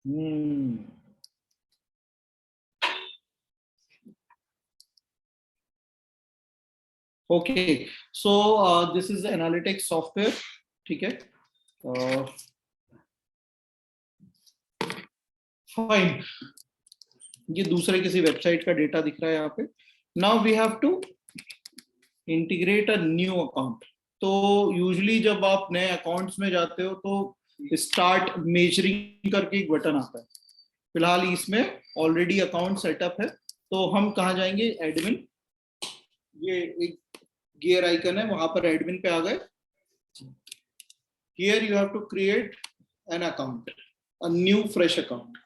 Hmm okay, so this is analytics software, ठीक है। Fine, ये दूसरे किसी वेबसाइट का डेटा दिख रहा है यहाँ पे। Now we have to integrate a new account. तो यूजुअली जब आप नए अकाउंट्स में जाते हो तो स्टार्ट मेजरिंग करके एक बटन आता है। फिलहाल इसमें ऑलरेडी अकाउंट सेटअप है, तो हम कहाँ जाएंगे, एडमिन, ये एक गियर आइकन है, वहां पर एडमिन पे आ गए। Here you have to create an account, a new fresh account.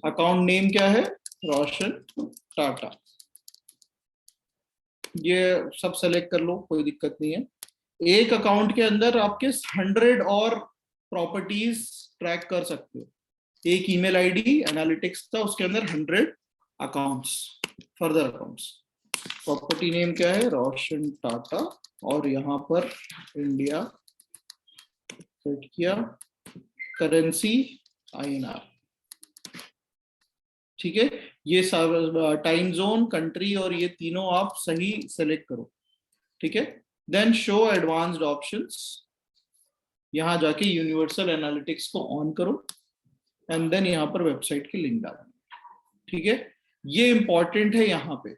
Account name क्या है, रोशन टाटा। ये सब सेलेक्ट कर लो, कोई दिक्कत नहीं है। एक अकाउंट के अंदर आपके 100 और प्रॉपर्टीज ट्रैक कर सकते हो। एक ईमेल आईडी एनालिटिक्स का, उसके अंदर 100 accounts, further accounts. Property name क्या है, रोशन टाटा, और यहाँ पर इंडिया सेट किया, करेंसी INR, ठीक है। ये टाइम जोन, कंट्री और ये तीनों आप सही सेलेक्ट करो, ठीक है। देन शो एडवांस्ड ऑप्शंस, यहां जाके यूनिवर्सल एनालिटिक्स को ऑन करो, एंड देन यहाँ पर वेबसाइट की लिंक डालो, ठीक है। ये इंपॉर्टेंट है यहाँ पे,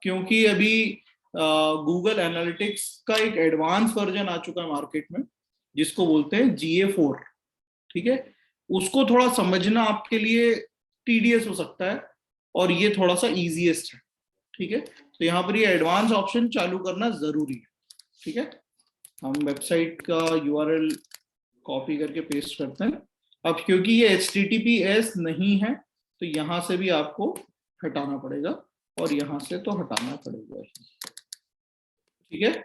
क्योंकि अभी गूगल एनालिटिक्स का एक एडवांस वर्जन आ चुका है मार्केट में, जिसको बोलते हैं GA4, ठीक है। उसको थोड़ा समझना आपके लिए टीडियस हो सकता है, और ये थोड़ा सा इजीएस्ट है, ठीक है। तो यहाँ पर ये एडवांस ऑप्शन चालू करना जरूरी है, ठीक है। हम वेबसाइट का URL कॉपी करके पेस्ट करते हैं। अब क्योंकि ये HTTPS नहीं है, तो यहां से भी आपको हटाना पड़ेगा, और यहां से तो हटाना पड़ेगा, ठीक है।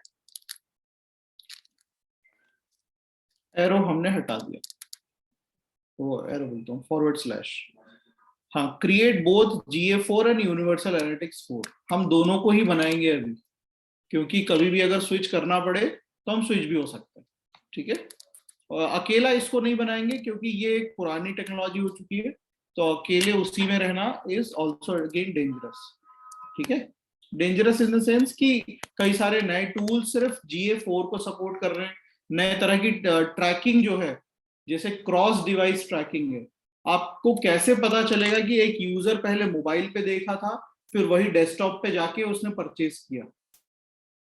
एरो हमने हटा दिया, वो एरो बोलता हूँ, फॉरवर्ड / हाँ, create both GA4 and universal analytics 4, हम दोनों को ही बनाएंगे अभी, क्योंकि कभी भी अगर स्विच करना पड़े तो हम स्विच भी हो सकते हैं, ठीक है। और अकेला इसको नहीं बनाएंगे, क्योंकि ये एक पुरानी टेक्नोलॉजी हो चुकी है, तो अकेले उसी में रहना इज ऑल्सो अगेन डेंजरस, ठीक है। डेंजरस इन द सेंस कि कई सारे नए टूल्स सिर्फ GA4 को सपोर्ट कर रहे हैं। नए तरह की ट्रैकिंग जो है, जैसे क्रॉस डिवाइस ट्रैकिंग है, आपको कैसे पता चलेगा कि एक यूजर पहले मोबाइल पे देखा था, फिर वही डेस्कटॉप पे जाके उसने परचेज किया।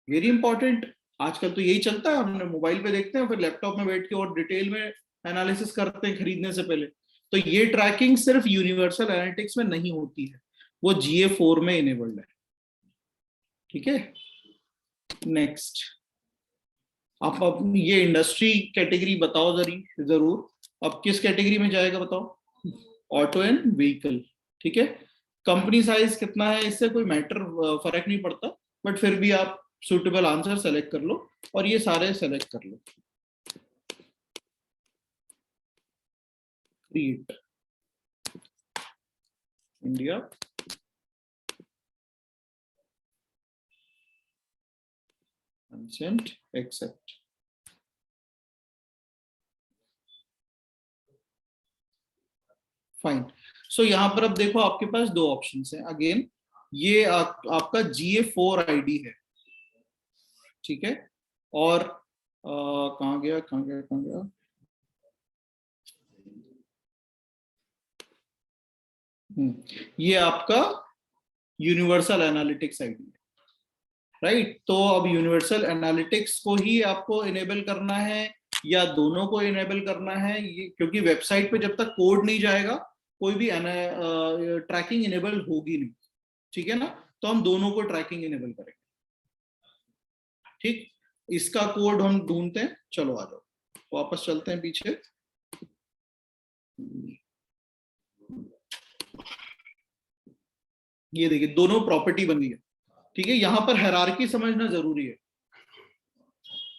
वेरी इंपॉर्टेंट, आजकल तो यही चलता है, हमने मोबाइल पे देखते हैं, फिर लैपटॉप में बैठ के और डिटेल में एनालिसिस करते हैं खरीदने से पहले। तो ये ट्रैकिंग सिर्फ यूनिवर्सल एनालिटिक्स में नहीं होती है, वो GA4 में इनेबल्ड है, ठीक है। नेक्स्ट, आप अपनी ये इंडस्ट्री कैटेगरी बताओ जरूर, अब किस कैटेगरी में जाएगा बताओ, ऑटो एंड व्हीकल, ठीक है। कंपनी साइज कितना है, इससे कोई मैटर फर्क नहीं पड़ता, बट फिर भी आप सुटेबल आंसर सेलेक्ट कर लो, और ये सारे सेलेक्ट कर लो। Create India, consent, accept. Fine, so यहाँ पर अब देखो आपके पास दो ऑप्शन हैं अगेन। ये आपका GA4 ID है, ठीक है। और कहाँ गया कहाँ गया कहाँ गया, ये आपका यूनिवर्सल एनालिटिक्स ID है, राइट। तो अब यूनिवर्सल एनालिटिक्स को ही आपको इनेबल करना है, या दोनों को इनेबल करना है, ये क्योंकि वेबसाइट पे जब तक कोड नहीं जाएगा कोई भी ट्रैकिंग इनेबल होगी नहीं, ठीक है ना। तो हम दोनों को ट्रैकिंग इनेबल करेंगे, ठीक। इसका कोड हम ढूंढते हैं, चलो आ जाओ, वापस चलते हैं पीछे। ये देखिए दोनों प्रॉपर्टी बन गई है, ठीक है। यहां पर हायरार्की समझना जरूरी है।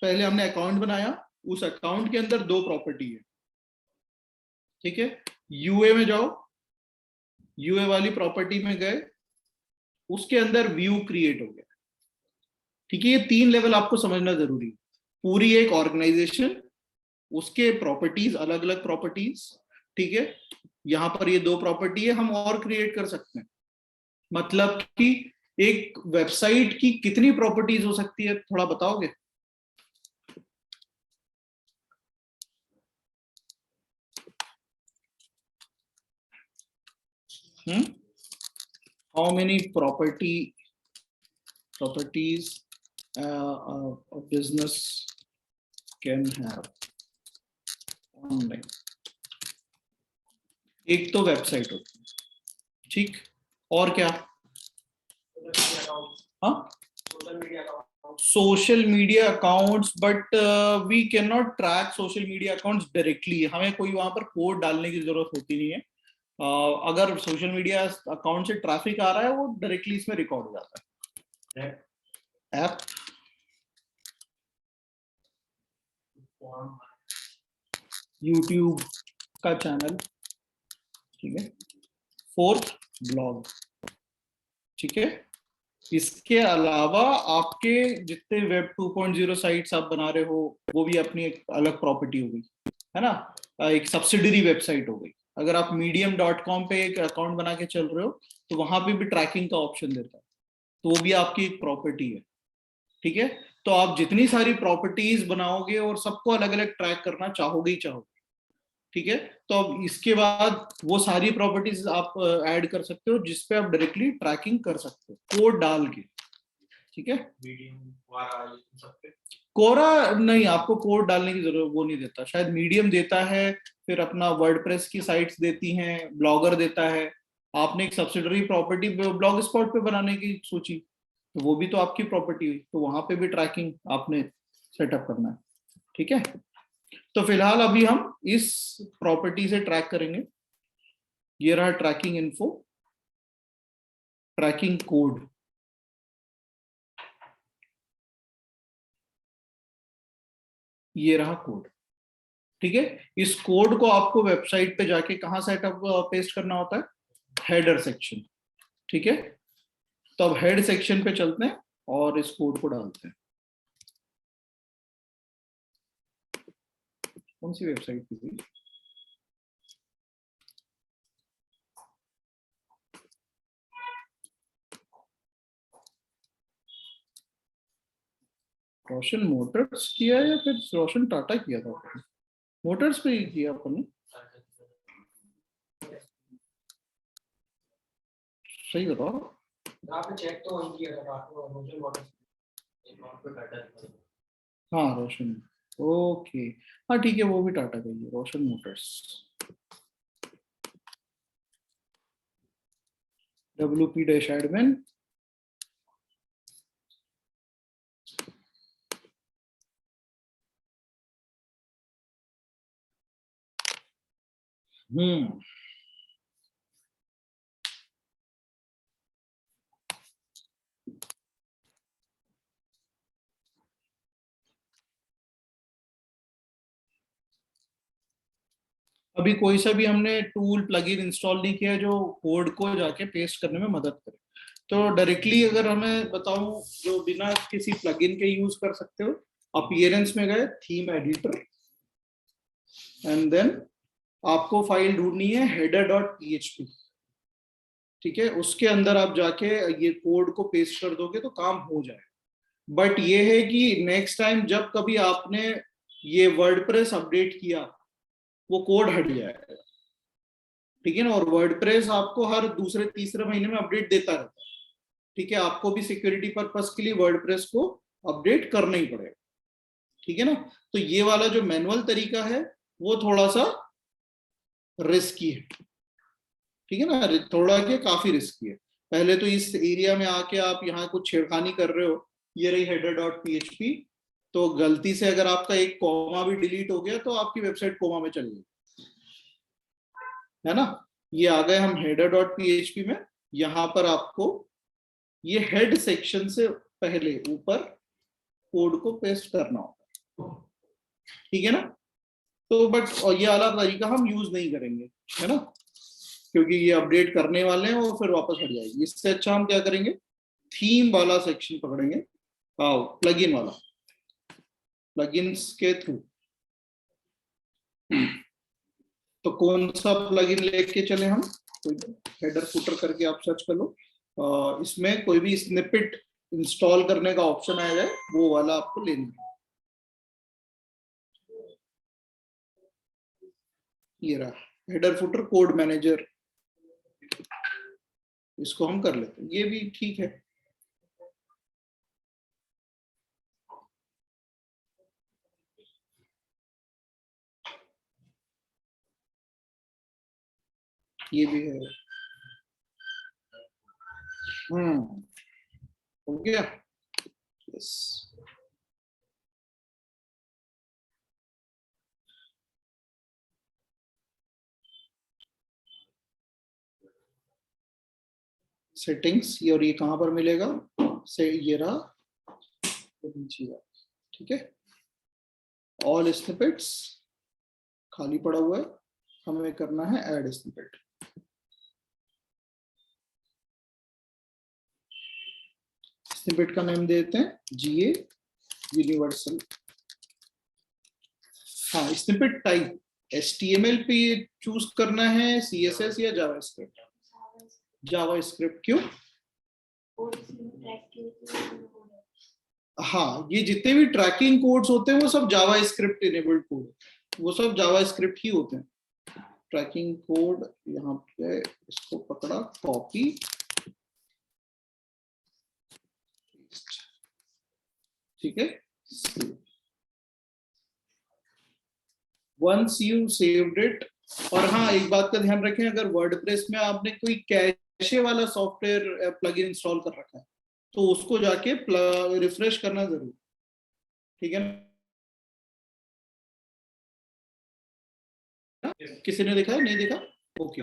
पहले हमने अकाउंट बनाया, उस अकाउंट के अंदर दो प्रॉपर्टी है, ठीक है। यूए में जाओ, यूए वाली प्रॉपर्टी में गए, उसके अंदर व्यू क्रिएट हो गया, ठीक है। ये 3 लेवल आपको समझना जरूरी है। पूरी एक ऑर्गेनाइजेशन, उसके प्रॉपर्टीज अलग अलग प्रॉपर्टीज, ठीक है, यहाँ पर ये 2 प्रॉपर्टी है, हम और क्रिएट कर सकते हैं। मतलब कि एक वेबसाइट की कितनी प्रॉपर्टीज हो सकती है, थोड़ा बताओगे? How many properties a business can have online? एक तो वेबसाइट होती है, ठीक, और क्या? हाँ, social media accounts, but we can not track social media accounts directly, हमें कोई वहां पर कोड डालने की जरूरत होती नहीं है। अगर सोशल मीडिया अकाउंट से ट्रैफिक आ रहा है वो डायरेक्टली इसमें रिकॉर्ड हो जाता है। ऐप, यूट्यूब का चैनल, ठीक है। 4th, ब्लॉग, ठीक है। इसके अलावा आपके जितने वेब 2.0 साइट्स आप बना रहे हो वो भी अपनी एक अलग प्रॉपर्टी हो गई, है ना, एक सब्सिडरी वेबसाइट हो गई। अगर आप medium.com पे एक अकाउंट बना के चल रहे हो तो वहां पे भी ट्रैकिंग का ऑप्शन देता है, तो वो भी आपकी एक प्रॉपर्टी है, ठीक है। तो आप जितनी सारी प्रॉपर्टीज बनाओगे और सबको अलग अलग ट्रैक करना चाहोगे ही चाहोगे, ठीक है। तो अब इसके बाद वो सारी प्रॉपर्टीज आप ऐड कर सकते हो जिसपे आप डायरेक्टली ट्रैकिंग कर सकते हो कोड डाल के, ठीक है। कोरा नहीं, आपको कोड डालने की जरूरत वो नहीं देता, शायद मीडियम देता है, फिर अपना वर्डप्रेस की साइट्स देती हैं, ब्लॉगर देता है। आपने एक सब्सिडरी प्रॉपर्टी ब्लॉग स्पॉट पे बनाने की सोची तो वो भी तो आपकी प्रॉपर्टी हुई, तो वहां पे भी ट्रैकिंग आपने सेटअप करना है, ठीक है। तो फिलहाल अभी हम इस प्रॉपर्टी से ट्रैक करेंगे। ये रहा ट्रैकिंग इन्फो, ट्रैकिंग कोड, ये रहा कोड, ठीक है। इस कोड को आपको वेबसाइट पे जाके कहां सेटअप पेस्ट करना होता है? हेडर सेक्शन, ठीक है। तो अब हेड सेक्शन पे चलते हैं और इस कोड को डालते हैं। कौन सी वेबसाइट की थी? रोशन मोटर्स किया या फिर रोशन टाटा किया था? मोटर्स पे ही किया अपन ने, सही बताओ। आपने चेक तो वही किया था, रोशन मोटर्स। हाँ रोशन, ओके, हाँ ठीक है, वो भी टाटा का ही है, रोशन मोटर्स। WP डैश एडमिन, अभी कोई सा भी हमने टूल प्लगइन इंस्टॉल नहीं किया जो कोड को जाके पेस्ट करने में मदद करे। तो डायरेक्टली अगर हमें बताऊं जो बिना किसी प्लगइन के यूज कर सकते हो, अपीयरेंस में गए, थीम एडिटर, एंड देन आपको फाइल ढूंढनी है header.php, ठीक है। उसके अंदर आप जाके ये कोड को पेस्ट कर दोगे तो काम हो जाए। बट ये है कि नेक्स्ट टाइम जब कभी आपने ये वर्डप्रेस अपडेट किया वो कोड हट जाएगा, ठीक है ना। और वर्डप्रेस आपको हर दूसरे तीसरे महीने में अपडेट देता रहता है, ठीक है। आपको भी सिक्योरिटी पर्पस के लिए वर्डप्रेस को अपडेट करना ही पड़ेगा, ठीक है ना। तो ये वाला जो मैनुअल तरीका है वो थोड़ा सा रिस्की है, ठीक है ना, थोड़ा क्या काफी रिस्की है। पहले तो इस एरिया में आके आप यहाँ कुछ छेड़खानी कर रहे हो, ये रही header.php, तो गलती से अगर आपका एक कॉमा भी डिलीट हो गया तो आपकी वेबसाइट कोमा में चली गई, है ना। ये आ गए हम header.php में। यहाँ पर आपको ये हेड सेक्शन से पहले ऊपर कोड को पेस्ट करना होगा, ठीक है ना। तो बट ये वाला तरीका हम यूज नहीं करेंगे, है ना, क्योंकि ये अपडेट करने वाले हैं और फिर वापस हट जाएगी। इससे अच्छा हम क्या करेंगे, थीम वाला सेक्शन पकड़ेंगे, प्लगइन वाला, प्लगइन्स के थ्रू। तो कौन सा प्लगइन लेके चले हम, हेडर फुटर करके आप सर्च कर लो, इसमें कोई भी स्निपेट इंस्टॉल करने का ऑप्शन आएगा, वो वाला आपको लेना है। ये रहा हेडर फुटर कोड मैनेजर, इसको हम कर लेते हैं, ये भी ठीक है। ये भी है। हो गया। यस, सेटिंग्स, ये और ये कहां पर मिलेगा, से ये रहा ठीक है। ऑल स्निपेट्स खाली पड़ा हुआ है, हमें करना है ऐड स्निपेट। स्निपेट का नेम देते हैं जीए यूनिवर्सल। हाँ, स्निपेट टाइप HTML पे चूज करना है, CSS या जावास्क्रिप्ट। जावास्क्रिप्ट क्यों? हाँ, ये जितने भी ट्रैकिंग कोड्स होते हैं वो सब जावास्क्रिप्ट इनेबल्ड कोड, वो सब जावास्क्रिप्ट ही होते हैं। ट्रैकिंग कोड यहाँ पे, इसको पकड़ा, कॉपी, ठीक है। वंस यू सेव्ड इट, और हाँ एक बात का ध्यान रखें, अगर वर्डप्रेस में आपने कोई कैशे वाला सॉफ्टवेयर प्लगइन इंस्टॉल कर रखा है तो उसको जाके रिफ्रेश करना जरूर, ठीक है ना? किसी ने देखा है, नहीं देखा? ओके।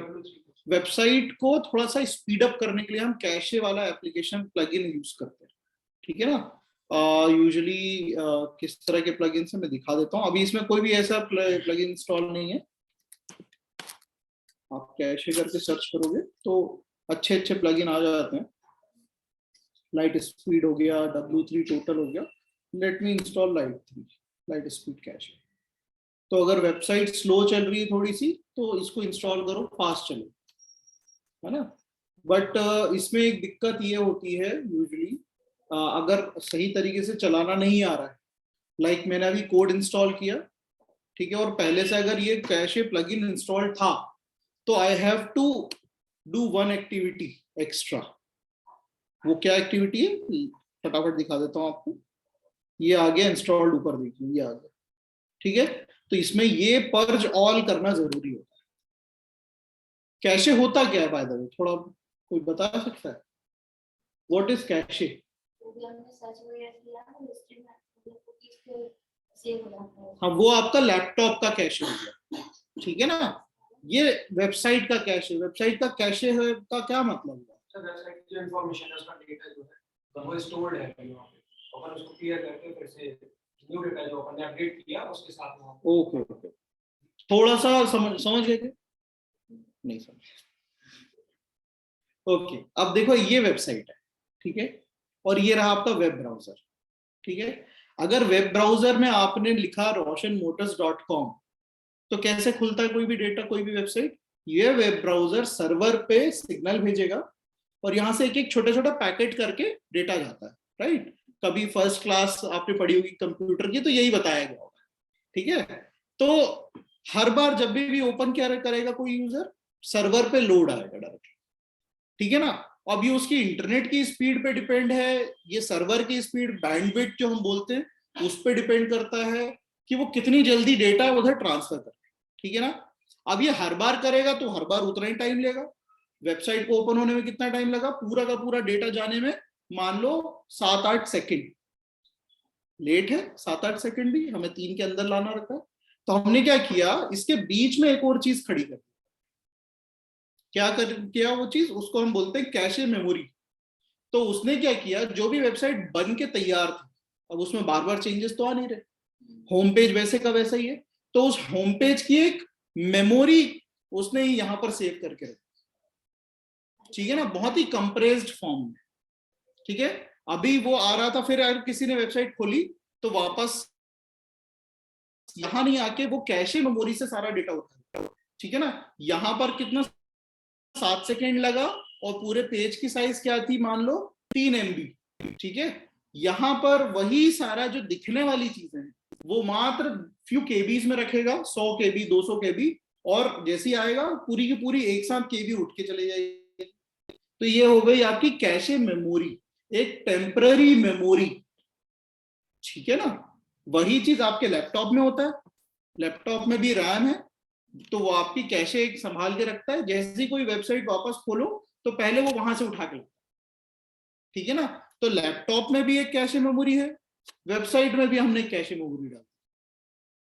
वेबसाइट को थोड़ा सा स्पीड अप करने के लिए हम कैशे वाला एप्लीकेशन प्लगइन यूज करते हैं, ठीक है ना? यूजुअली किस तरह के प्लगइन से मैं दिखा देता हूँ। अभी इसमें कोई भी ऐसा प्लगइन इंस्टॉल नहीं है, आप कैशे करके सर्च करोगे तो अच्छे अच्छे प्लगइन आ जाते हैं। लाइट स्पीड हो गया, W3 टोटल हो गया, let me install light speed cache. तो अगर वेबसाइट स्लो चल रही है थोड़ी सी तो इसको इंस्टॉल करो, फास्ट चले, है ना? बट इसमें एक दिक्कत ये होती है यूजुअली, अगर सही तरीके से चलाना नहीं आ रहा है, लाइक मैंने अभी कोड इंस्टॉल किया, ठीक है, और पहले से अगर ये कैशे प्लगइन इंस्टॉल था तो I have to do one activity extra. वो क्या एक्टिविटी है, फटाफट दिखा देता हूँ आपको। ये आ गया इंस्टॉल्ड, ऊपर देखिए ये आ गया, ठीक है। तो इसमें ये पर्ज ऑल करना जरूरी होता है। कैशे होता क्या है बाय द वे, थोड़ा कोई बता सकता है? What is cache? हाँ, वो आपका लैपटॉप का कैशे हो गया, ठीक है ना? ये वेबसाइट का कैशे, वेबसाइट का कैशे है का क्या मतलब है? वेबसाइट की जो इंफॉर्मेशन है, उसका डेटा जो है वो स्टोर्ड है वहाँ पे, अपन उसको क्लियर करके फिर से न्यू डेटा जो अपन ने अपडेट किया उसके साथ में। ओके ओके, थोड़ा सा समझ गए? नहीं समझ? ओके, अब देखो ये वेबसाइट है, ठीक है, और ये रहा आपका वेब ब्राउजर, ठीक है। अगर वेब ब्राउजर में आपने लिखा roshanmotors.com तो कैसे खुलता है कोई भी डेटा, कोई भी वेबसाइट? ये वेब ब्राउजर सर्वर पे सिग्नल भेजेगा और यहाँ से एक एक छोटा छोटा पैकेट करके डेटा जाता है, राइट? कभी फर्स्ट क्लास आपने पढ़ी होगी कंप्यूटर की तो यही बताया गया होगा, ठीक है। तो हर बार जब भी ओपन क्या करेगा कोई यूजर, सर्वर पे लोड आएगा डायरेक्ट, ठीक है ना? अब ये उसकी इंटरनेट की स्पीड पे डिपेंड है, ये सर्वर की स्पीड, बैंडविड्थ जो हम बोलते हैं उस पर डिपेंड करता है कि वो कितनी जल्दी डेटा उधर ट्रांसफर करे, ठीक है ना? अब ये हर बार करेगा तो हर बार उतना ही टाइम लेगा। वेबसाइट को ओपन होने में कितना टाइम लगा, पूरा का पूरा डेटा जाने में मान लो 7-8 सेकेंड लेट है, 7-8 सेकेंड भी हमें 3 के अंदर लाना रहता है। तो हमने क्या किया, इसके बीच में एक और चीज खड़ी कर, क्या कर किया वो चीज, उसको हम बोलते हैं कैशे मेमोरी। तो उसने क्या किया, जो भी वेबसाइट बन के तैयार थी, अब उसमें बार बार चेंजेस तो आ नहीं रहे, होम पेज वैसे का वैसा ही है, तो उस होम पेज की एक मेमोरी उसने यहां पर सेव करके रखी, ठीक है ना, बहुत ही कंप्रेस्ड फॉर्म में, ठीक है। अभी वो आ रहा था, फिर अगर किसी ने वेबसाइट खोली तो वापस यहां नहीं आके वो कैशे मेमोरी से सारा डेटा उठा, ठीक है ना। यहाँ पर कितना 7 सेकेंड लगा और पूरे पेज की साइज क्या थी, मान लो 3 MB, ठीक है। यहाँ पर वही सारा जो दिखने वाली चीजें हैं वो मात्र फ्यू केबीज में रखेगा, 100 KB 200 KB, और जैसे ही आएगा पूरी की पूरी एक साथ केबी उठ के चले जाएगी। तो ये हो गई आपकी कैशे मेमोरी, एक टेम्पररी मेमोरी, ठीक है ना। वही चीज आपके लैपटॉप में होता है, लैपटॉप में भी रैम है, तो वो आपकी कैशे एक संभाल के रखता है। जैसे ही कोई वेबसाइट वापस खोलो तो पहले वो वहां से उठा के, ठीक है ना। तो लैपटॉप में भी एक कैशे मेमोरी है, वेबसाइट में भी हमने कैशे मेमोरी डाली,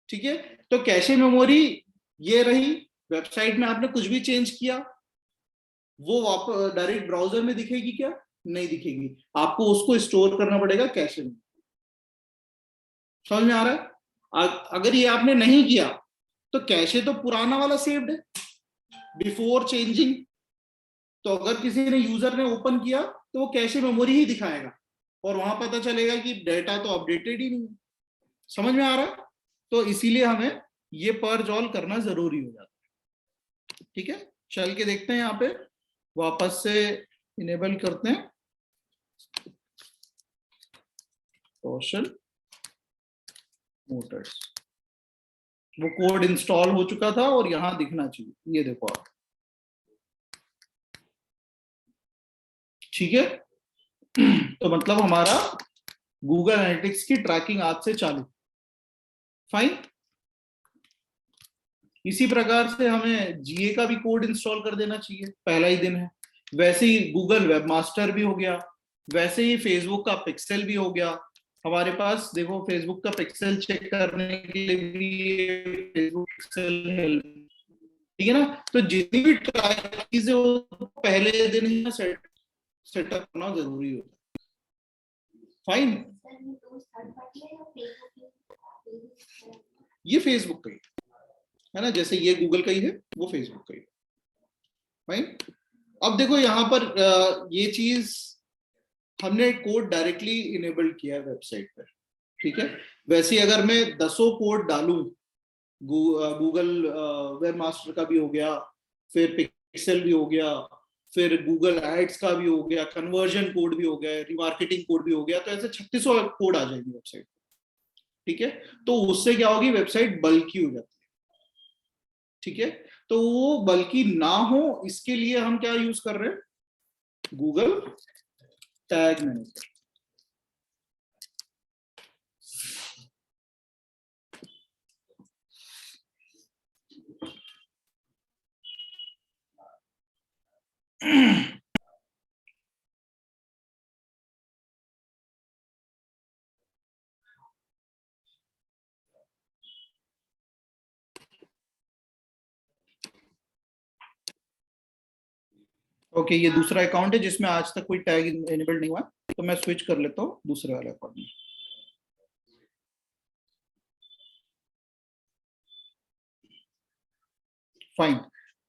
ठीक है। तो कैशे मेमोरी ये रही, वेबसाइट में आपने कुछ भी चेंज किया वो वापस डायरेक्ट ब्राउजर में दिखेगी क्या, नहीं दिखेगी, आपको उसको स्टोर करना पड़ेगा कैशे में। समझ में आ रहा है। अगर ये आपने नहीं किया तो कैशे तो पुराना वाला सेव्ड है बिफोर चेंजिंग, तो अगर किसी ने यूजर ने ओपन किया तो वो कैशे मेमोरी ही दिखाएगा और वहां पता चलेगा कि डेटा तो अपडेटेड ही नहीं। समझ में आ रहा है। तो इसीलिए हमें ये पर्ज ऑल करना जरूरी हो जाता है, ठीक है। चल के देखते हैं, यहाँ पे वापस से इनेबल करते हैं रोशन मोटर्स। वो कोड इंस्टॉल हो चुका था और यहां दिखना चाहिए, ये देखो आप, ठीक है। तो मतलब हमारा गूगल एनालिटिक्स की ट्रैकिंग आज से चालू, फाइन। इसी प्रकार से हमें जीए का भी कोड इंस्टॉल कर देना चाहिए, पहला ही दिन है। वैसे ही गूगल वेबमास्टर भी हो गया, वैसे ही फेसबुक का पिक्सेल भी हो गया हमारे पास। देखो फेसबुक का पिक्सेल चेक करने के लिए भी फेसबुक पिक्सेल है, ठीक है ना। तो जितनी भी चीजें हो पहले दिन ही सेटअप करना जरूरी होता है, फाइन। ये फेसबुक का ही है ना, जैसे ये गूगल का ही है वो फेसबुक का ही, फाइन। अब देखो यहाँ पर ये चीज हमने कोड डायरेक्टली इनेबल किया है वेबसाइट पर, ठीक है। वैसे अगर मैं 10 कोड डालूं, गूगल वेबमास्टर का भी हो गया, फिर पिक्सेल भी हो गया, फिर गूगल एड्स का भी हो गया, कन्वर्जन कोड भी हो गया, रिमार्केटिंग कोड भी हो गया, तो ऐसे 3600 कोड आ जाएंगे वेबसाइट, ठीक है। तो उससे क्या होगी, वेबसाइट बल्कि हो जाती है, ठीक है। तो वो बल्कि ना हो इसके लिए हम क्या यूज कर रहे हैं, गूगल टैग मैनेजर। ओके, ये दूसरा अकाउंट है जिसमें आज तक कोई टैग इनेबल्ड नहीं हुआ, तो मैं स्विच कर लेता हूँ दूसरे वाले अकाउंट में। फाइन,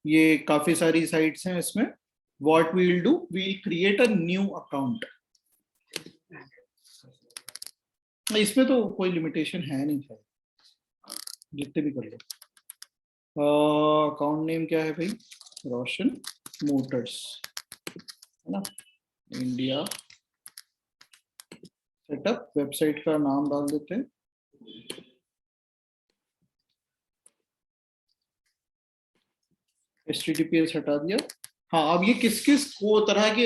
ये काफी सारी साइट्स हैं इसमें। What we will do, we will create a new account. इसमें तो कोई लिमिटेशन है नहीं शायद, जितने भी कर लो। अकाउंट नेम क्या है भाई, रोशन मोटर्स, है ना, इंडिया सेटअप। वेबसाइट का नाम डाल देते हैं, HTTPS हटा दिया। हाँ, अब ये किस किस को तरह की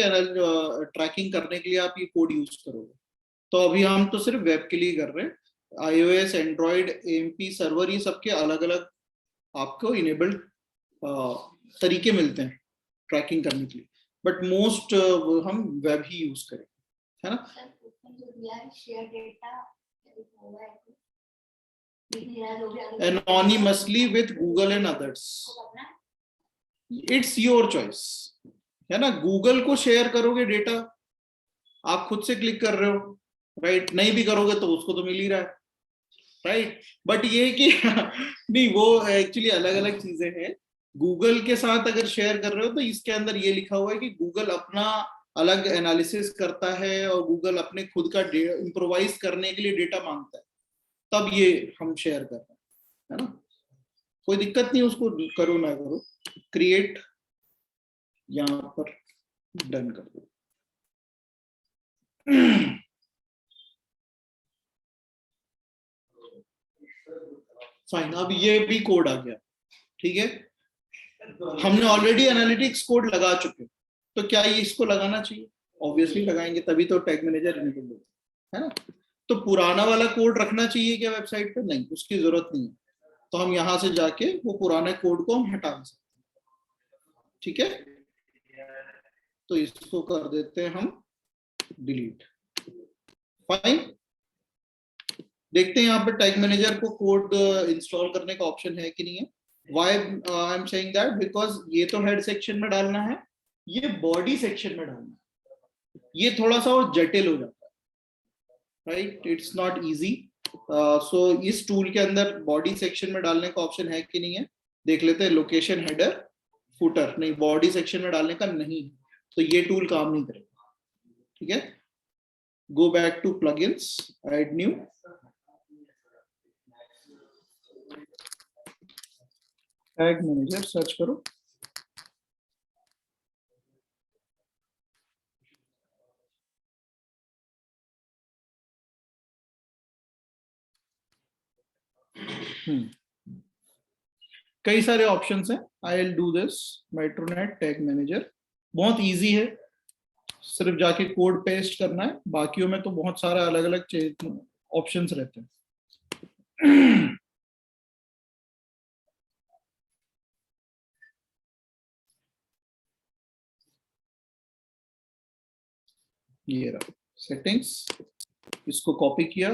ट्रैकिंग करने के लिए आप ये कोड यूज करोगे। तो अभी हम तो सिर्फ वेब के लिए कर रहे हैं, iOS, एंड्रॉइड, AMP सर्वर, ये सबके अलग अलग आपको इनेबल्ड तरीके मिलते हैं ट्रैकिंग करने के लिए, बट मोस्ट हम वेब ही यूज करें, है ना। Anonymously with Google and others, it's your choice, है ना। गूगल को शेयर करोगे डेटा, आप खुद से क्लिक कर रहे हो, राइट। नहीं भी करोगे तो उसको तो मिल ही रहा है, राइट। बट ये कि नहीं, वो एक्चुअली अलग अलग चीजें हैं। गूगल के साथ अगर शेयर कर रहे हो तो इसके अंदर ये लिखा हुआ है कि गूगल अपना अलग एनालिसिस करता है और गूगल अपने खुद का इम्प्रोवाइज करने के लिए डेटा मांगता है, तब ये हम शेयर कर रहे हैं, है ना। कोई दिक्कत नहीं, उसको करो ना करो, क्रिएट यहां पर डन कर दो। फाइन, अब ये भी कोड आ गया, ठीक है। हमने ऑलरेडी एनालिटिक्स कोड लगा चुके, तो क्या ये इसको लगाना चाहिए? ऑब्वियसली लगाएंगे, तभी तो टैग मैनेजर इनेबल होता है ना। तो पुराना वाला कोड रखना चाहिए क्या वेबसाइट पे? नहीं, उसकी जरूरत नहीं है। तो हम यहां से जाके वो पुराने कोड को हम हटा सकते हैं, ठीक है। तो इसको कर देते हैं हम डिलीट। फाइन, देखते हैं यहाँ पे टैग मैनेजर को कोड इंस्टॉल करने का ऑप्शन है कि नहीं है। Why I am saying that because ये तो हेड सेक्शन में डालना है, ये बॉडी सेक्शन में डालना है, ये थोड़ा सा और जटिल हो जाता है, राइट, इट्स नॉट इजी। सो इस टूल के अंदर बॉडी सेक्शन में डालने का ऑप्शन है कि नहीं है, देख लेते हैं। लोकेशन हेडर फुटर, नहीं, बॉडी सेक्शन में डालने का नहीं, तो ये टूल काम नहीं करेगा, ठीक है। Go back to plugins, add new, tag manager search करो। कई सारे ऑप्शंस हैं, I will do this. Metronet tag manager बहुत इजी है, सिर्फ जाके कोड पेस्ट करना है, बाकियों में तो बहुत सारा अलग अलग ऑप्शंस रहते हैं। ये रहा सेटिंग्स, इसको कॉपी किया,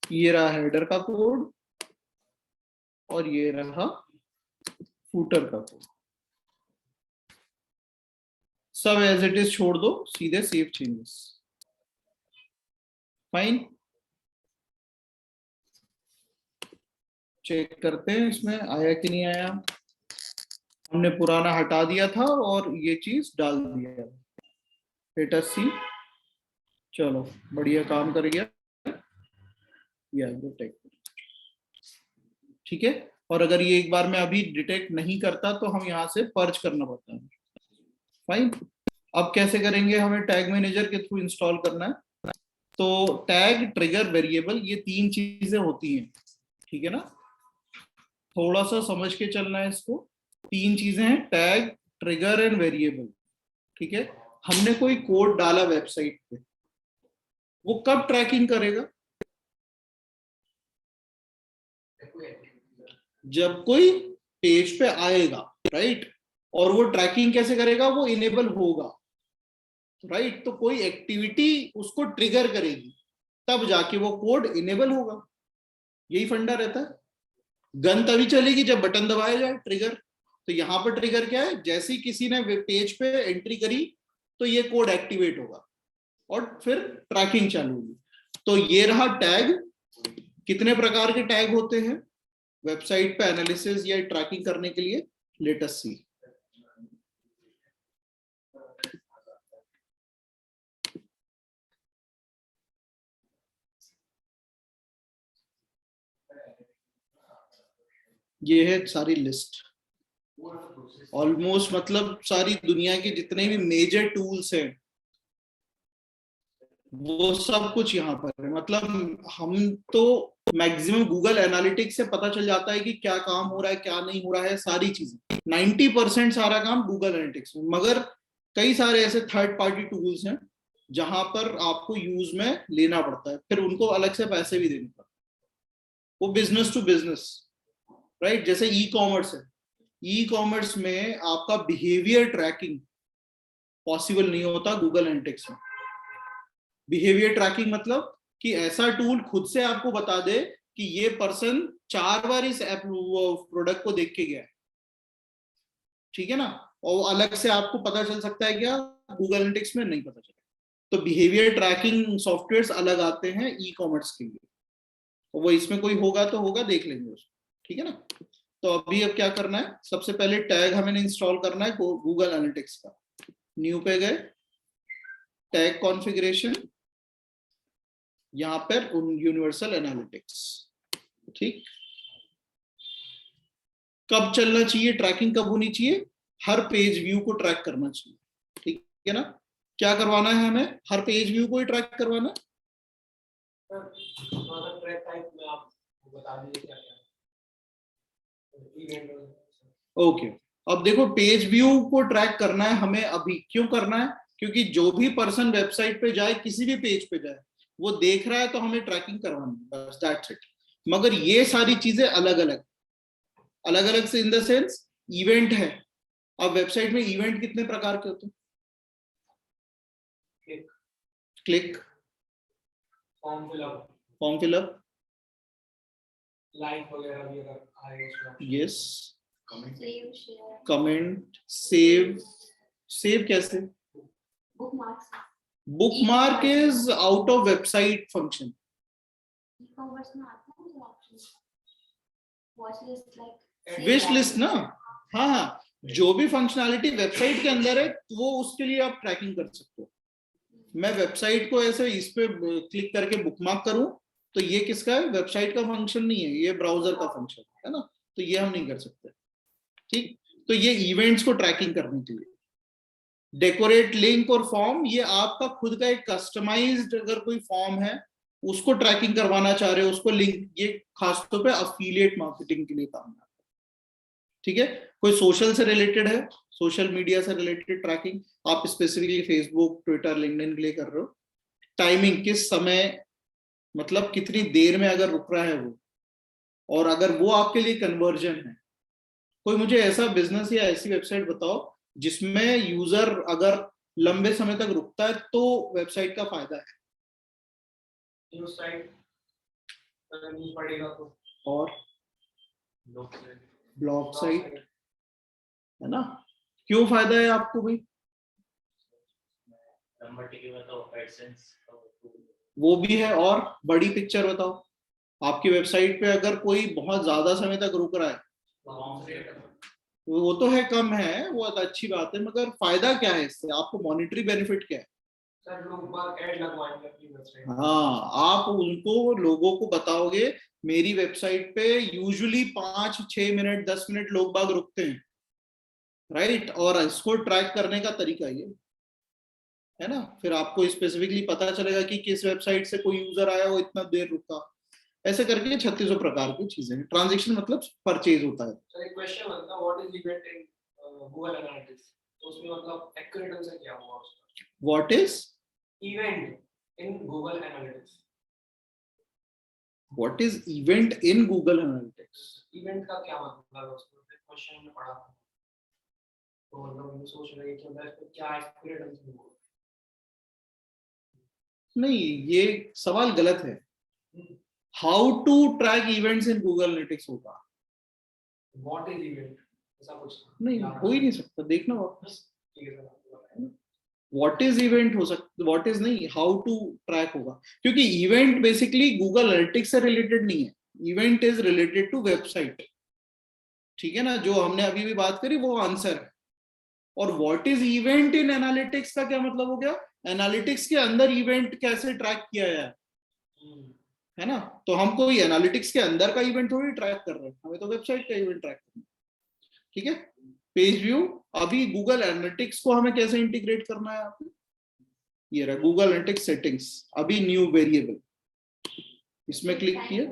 ये रहा हेडर का कोड, और ये रहा फूटर का कोड। सब एज इट इज छोड़ दो, सीधे सेव चेंजेस। फाइन, चेक करते हैं इसमें आया कि नहीं आया। हमने पुराना हटा दिया था और ये चीज डाल दिया, लेट अस सी। चलो बढ़िया काम कर गया, ठीक है। और अगर ये एक बार में अभी डिटेक्ट नहीं करता तो हम यहाँ से पर्च करना पड़ता है। फाइन, अब कैसे करेंगे, हमें टैग मैनेजर के थ्रू इंस्टॉल करना है। तो टैग, ट्रिगर, वेरिएबल, ये तीन चीजें होती हैं, ठीक है ना। थोड़ा सा समझ के चलना है इसको। तीन चीजें हैं, टैग, ट्रिगर एंड वेरिएबल, ठीक है। हमने कोई कोड डाला वेबसाइट पे, वो कब ट्रैकिंग करेगा? जब कोई पेज पे आएगा, राइट। और वो ट्रैकिंग कैसे करेगा? वो इनेबल होगा, राइट। तो कोई एक्टिविटी उसको ट्रिगर करेगी, तब जाके वो कोड इनेबल होगा। यही फंडा रहता है। गन तभी चलेगी जब बटन दबाया जाए, ट्रिगर। तो यहां पर ट्रिगर क्या है? जैसे ही किसी ने पेज पे एंट्री करी तो ये कोड एक्टिवेट होगा और फिर ट्रैकिंग चालू होगी। तो ये रहा टैग। कितने प्रकार के टैग होते हैं वेबसाइट पे एनालिसिस या ट्रैकिंग करने के लिए? लेट अस सी। ये है सारी लिस्ट, ऑलमोस्ट, मतलब सारी दुनिया के जितने भी मेजर टूल्स हैं वो सब कुछ यहाँ पर है। मतलब हम तो मैक्सिमम गूगल एनालिटिक्स से पता चल जाता है कि क्या काम हो रहा है, क्या नहीं हो रहा है, सारी चीजें 90% सारा काम गूगल एनालिटिक्स में। मगर कई सारे ऐसे थर्ड पार्टी टूल्स हैं जहां पर आपको यूज में लेना पड़ता है, फिर उनको अलग से पैसे भी देने पड़ते हैं। वो बिजनेस टू बिजनेस, राइट। जैसे ई कॉमर्स है, ई कॉमर्स में आपका बिहेवियर ट्रैकिंग पॉसिबल नहीं होता गूगल एनालिटिक्स में। बिहेवियर ट्रैकिंग मतलब कि ऐसा टूल खुद से आपको बता दे कि ये पर्सन 4 बार इस ऐप प्रोडक्ट को देख के गया है, ठीक है ना। और अलग से आपको पता चल सकता है क्या? गूगल एनालिटिक्स में नहीं पता चला। तो बिहेवियर ट्रैकिंग सॉफ्टवेयर्स अलग आते हैं ई कॉमर्स के लिए, तो वो इसमें कोई होगा तो होगा, देख लेंगे उसको, ठीक है ना। तो अभी अब क्या करना है, सबसे पहले टैग हमें इंस्टॉल करना है गूगल एनालिटिक्स का। न्यू पे गए, टैग कॉन्फ़िगरेशन, यहाँ पर यूनिवर्सल एनालिटिक्स, ठीक। कब चलना चाहिए, ट्रैकिंग कब होनी चाहिए, हर पेज व्यू को ट्रैक करना चाहिए, ठीक है ना। क्या करवाना है हमें, हर पेज व्यू को ही ट्रैक करवाना है। ट्रैक टाइप में आप बता दीजिए क्या क्या इवेंट। ओके, अब देखो पेज व्यू को ट्रैक करना है हमें, अभी क्यों करना है, क्योंकि जो भी पर्सन वेबसाइट पे जाए, किसी भी पेज पे जाए, वो देख रहा है तो हमें ट्रैकिंग करवानी है, बस दैट्स इट। मगर ये सारी चीजें अलग अलग, अलग अलग से इन द सेंस इवेंट है। अब वेबसाइट में इवेंट कितने प्रकार के होते हैं, क्लिक, फॉर्म फिलअप, लाइक वगैरह भी अगर आए उसमें, यस, कमेंट, सेव, सेव कैसे, bookmark is out of website function, wish list ना, हाँ हाँ, जो भी फंक्शनैलिटी वेबसाइट के अंदर है वो उसके लिए आप ट्रैकिंग कर सकते हो। मैं वेबसाइट को ऐसे इस पे क्लिक करके बुकमार्क करूं तो ये किसका है, वेबसाइट का फंक्शन नहीं है, ये ब्राउजर का फंक्शन है ना, तो ये हम नहीं कर सकते, ठीक। तो ये इवेंट्स को ट्रैकिंग करने के लिए, डेकोरेट लिंक और फॉर्म, ये आपका खुद का एक कस्टमाइज्ड अगर कोई फॉर्म है उसको ट्रैकिंग करवाना चाह रहे हो, उसको लिंक, ये खासतौर पे अफिलिएट मार्केटिंग के लिए काम आता है, ठीक है। कोई सोशल से रिलेटेड है, सोशल मीडिया से रिलेटेड ट्रैकिंग, आप स्पेसिफिकली फेसबुक, ट्विटर, लिंक्डइन के लिए कर रहे हो, टाइमिंग किस समय, मतलब कितनी देर में अगर रुक रहा है वो, और अगर वो आपके लिए कन्वर्जन है। कोई मुझे ऐसा बिजनेस या ऐसी वेबसाइट बताओ जिसमें यूजर अगर लंबे समय तक रुकता है तो वेबसाइट का फायदा है। न्यूज़ साइट, अगर न्यूज़ पढ़ेगा तो, और ब्लॉग साइट, है ना, क्यों फायदा है आपको भाई, नंबर टिके बताओ, एडसेंस वो भी है, और बड़ी पिक्चर बताओ, आपकी वेबसाइट पे अगर कोई बहुत ज्यादा समय तक रुक रहा है, वो तो है, कम है, वो तो अच्छी बात है, मगर फायदा क्या है इससे, आपको मॉनिटरी बेनिफिट क्या है। सर लोग बार ऐड लगवाएंगे अपनी वेबसाइट, हाँ, आप उनको, लोगों को बताओगे मेरी वेबसाइट पे यूजुअली 5-6 मिनट 10 मिनट लोग बाग रुकते हैं, राइट, और इसको ट्रैक करने का तरीका ये है ना, फिर आपको स्पेसिफिकली पता चलेगा कि किस वेबसाइट से कोई यूजर आया वो इतना देर रुका, ऐसे करके 3600 प्रकार की चीजें हैं। ट्रांजैक्शन मतलब परचेज होता है। सर एक क्वेश्चन बनता है, what is event in Google analytics, तो उसमें मतलब एक्यूरेट आंसर क्या होगा उसका, what is event in Google analytics, what is event in Google analytics, event का क्या मतलब है उसमें, क्वेश्चन में पढ़ा था तो मतलब ये सोच रहे हैं कि मैं इसको क्या एक्यूरेट आंसर दूंगा। नहीं, ये सवाल गलत है। How to track events in Google Analytics होगा, व्हाट इज इवेंट, ऐसा कुछ नहीं हो ही नहीं सकता, देखना वापस। ठीक है सर, व्हाट इज इवेंट हो सकता, व्हाट इज नहीं, हाउ टू ट्रैक होगा, क्योंकि इवेंट बेसिकली गूगल एनालिटिक्स से रिलेटेड नहीं है, event is related to website, ठीक है ना, जो हमने अभी भी बात करी वो आंसर है। और what is event in analytics का क्या मतलब हो गया, एनालिटिक्स के अंदर इवेंट कैसे ट्रैक किया जाए, है ना, तो हम कोई एनालिटिक्स के अंदर का इवेंट थोड़ी ट्रैक कर रहे हैं, हमें तो वेबसाइट का इवेंट ट्रैक करना है, ठीक है। पेज व्यू, अभी गूगल एनालिटिक्स को हमें कैसे इंटीग्रेट करना है आपको, ये रहा गूगल एनालिटिक्स सेटिंग्स, अभी न्यू वेरिएबल, इसमें क्लिक किया,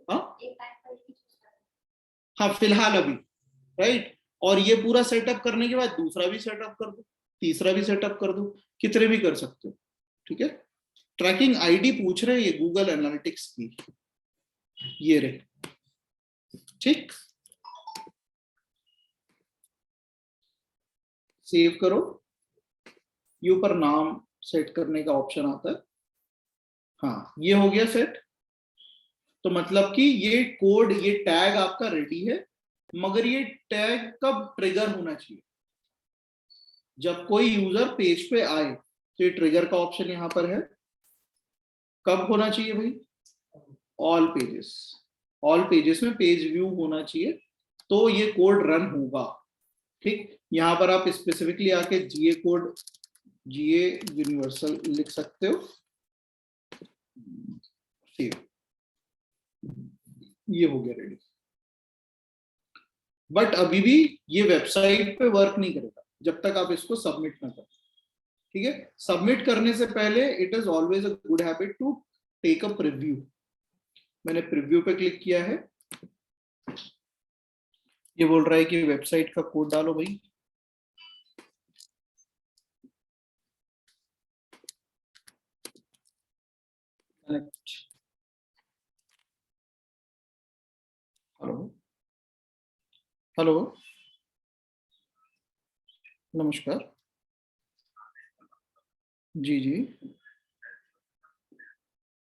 हाँ हाँ फिलहाल अभी, राइट, और ये पूरा सेटअप करने के बाद दूसरा भी सेटअप कर दो, तीसरा भी सेटअप कर दो, कितने भी कर सकते हो, ठीक है। ट्रैकिंग आईडी पूछ रहे हैं ये गूगल एनालिटिक्स की, ये रहे, ठीक, सेव करो, ये ऊपर नाम सेट करने का ऑप्शन आता है, हाँ ये हो गया सेट। तो मतलब कि ये कोड, ये टैग आपका रेडी है, मगर ये टैग कब ट्रिगर होना चाहिए, जब कोई यूजर पेज पे आए, तो ये ट्रिगर का ऑप्शन यहां पर है, कब होना चाहिए भाई, ऑल पेजेस, ऑल पेजेस में पेज व्यू होना चाहिए, तो ये कोड रन होगा, ठीक। यहां पर आप स्पेसिफिकली आके जीए कोड, जीए यूनिवर्सल लिख सकते हो, सेव, ये हो गया रेडी। बट अभी भी ये वेबसाइट पे वर्क नहीं करेगा जब तक आप इसको सबमिट ना करें, ठीक है। सबमिट करने से पहले it is always a good habit to take a preview. मैंने प्रीव्यू पे क्लिक किया है, ये बोल रहा है कि वेबसाइट का कोड डालो भाई। कनेक्ट, हेलो हेलो, नमस्कार, जी जी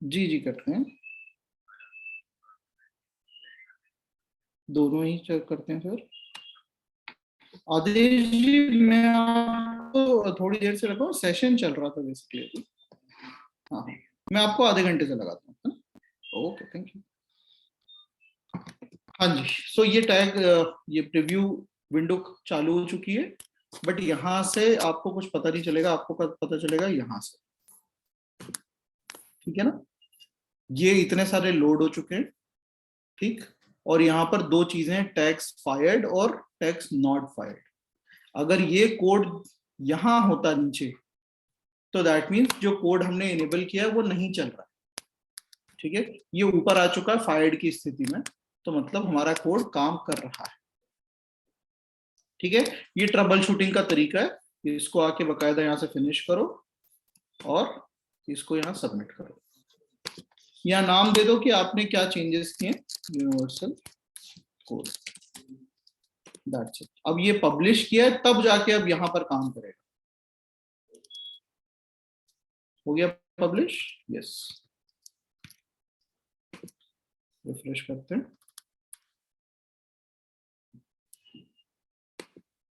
जी जी करते हैं, दोनों ही चेक करते हैं सर। आदेश जी मैं आपको थोड़ी देर से लगाऊं, सेशन चल रहा था बेसिकली। हाँ मैं आपको आधे घंटे से लगाता हूँ, ओके थैंक यू। हाँ जी, सो ये टैग, ये प्रीव्यू विंडो चालू हो चुकी है, बट यहाँ से आपको कुछ पता नहीं चलेगा, आपको पता चलेगा यहाँ से, ठीक है ना। ये इतने सारे लोड हो चुके हैं, ठीक। और यहाँ पर दो चीजें हैं, टैग्स फायर्ड और टैग्स नॉट फायर्ड। अगर ये कोड यहाँ होता नीचे तो दैट मीन्स जो कोड हमने इनेबल किया है वो नहीं चल रहा है, ठीक है। ये ऊपर आ चुका है फायर्ड की स्थिति में, तो मतलब हमारा कोड काम कर रहा है, ठीक है। ये ट्रबल शूटिंग का तरीका है, इसको आके बकायदा यहाँ से फिनिश करो और इसको यहाँ सबमिट करो। यहाँ नाम दे दो कि आपने क्या चेंजेस किए, यूनिवर्सल कोड, दैट्स इट। अब ये पब्लिश किया है तब जाके अब यहाँ पर काम करेगा। हो गया पब्लिश, यस, रिफ्रेश करते हैं।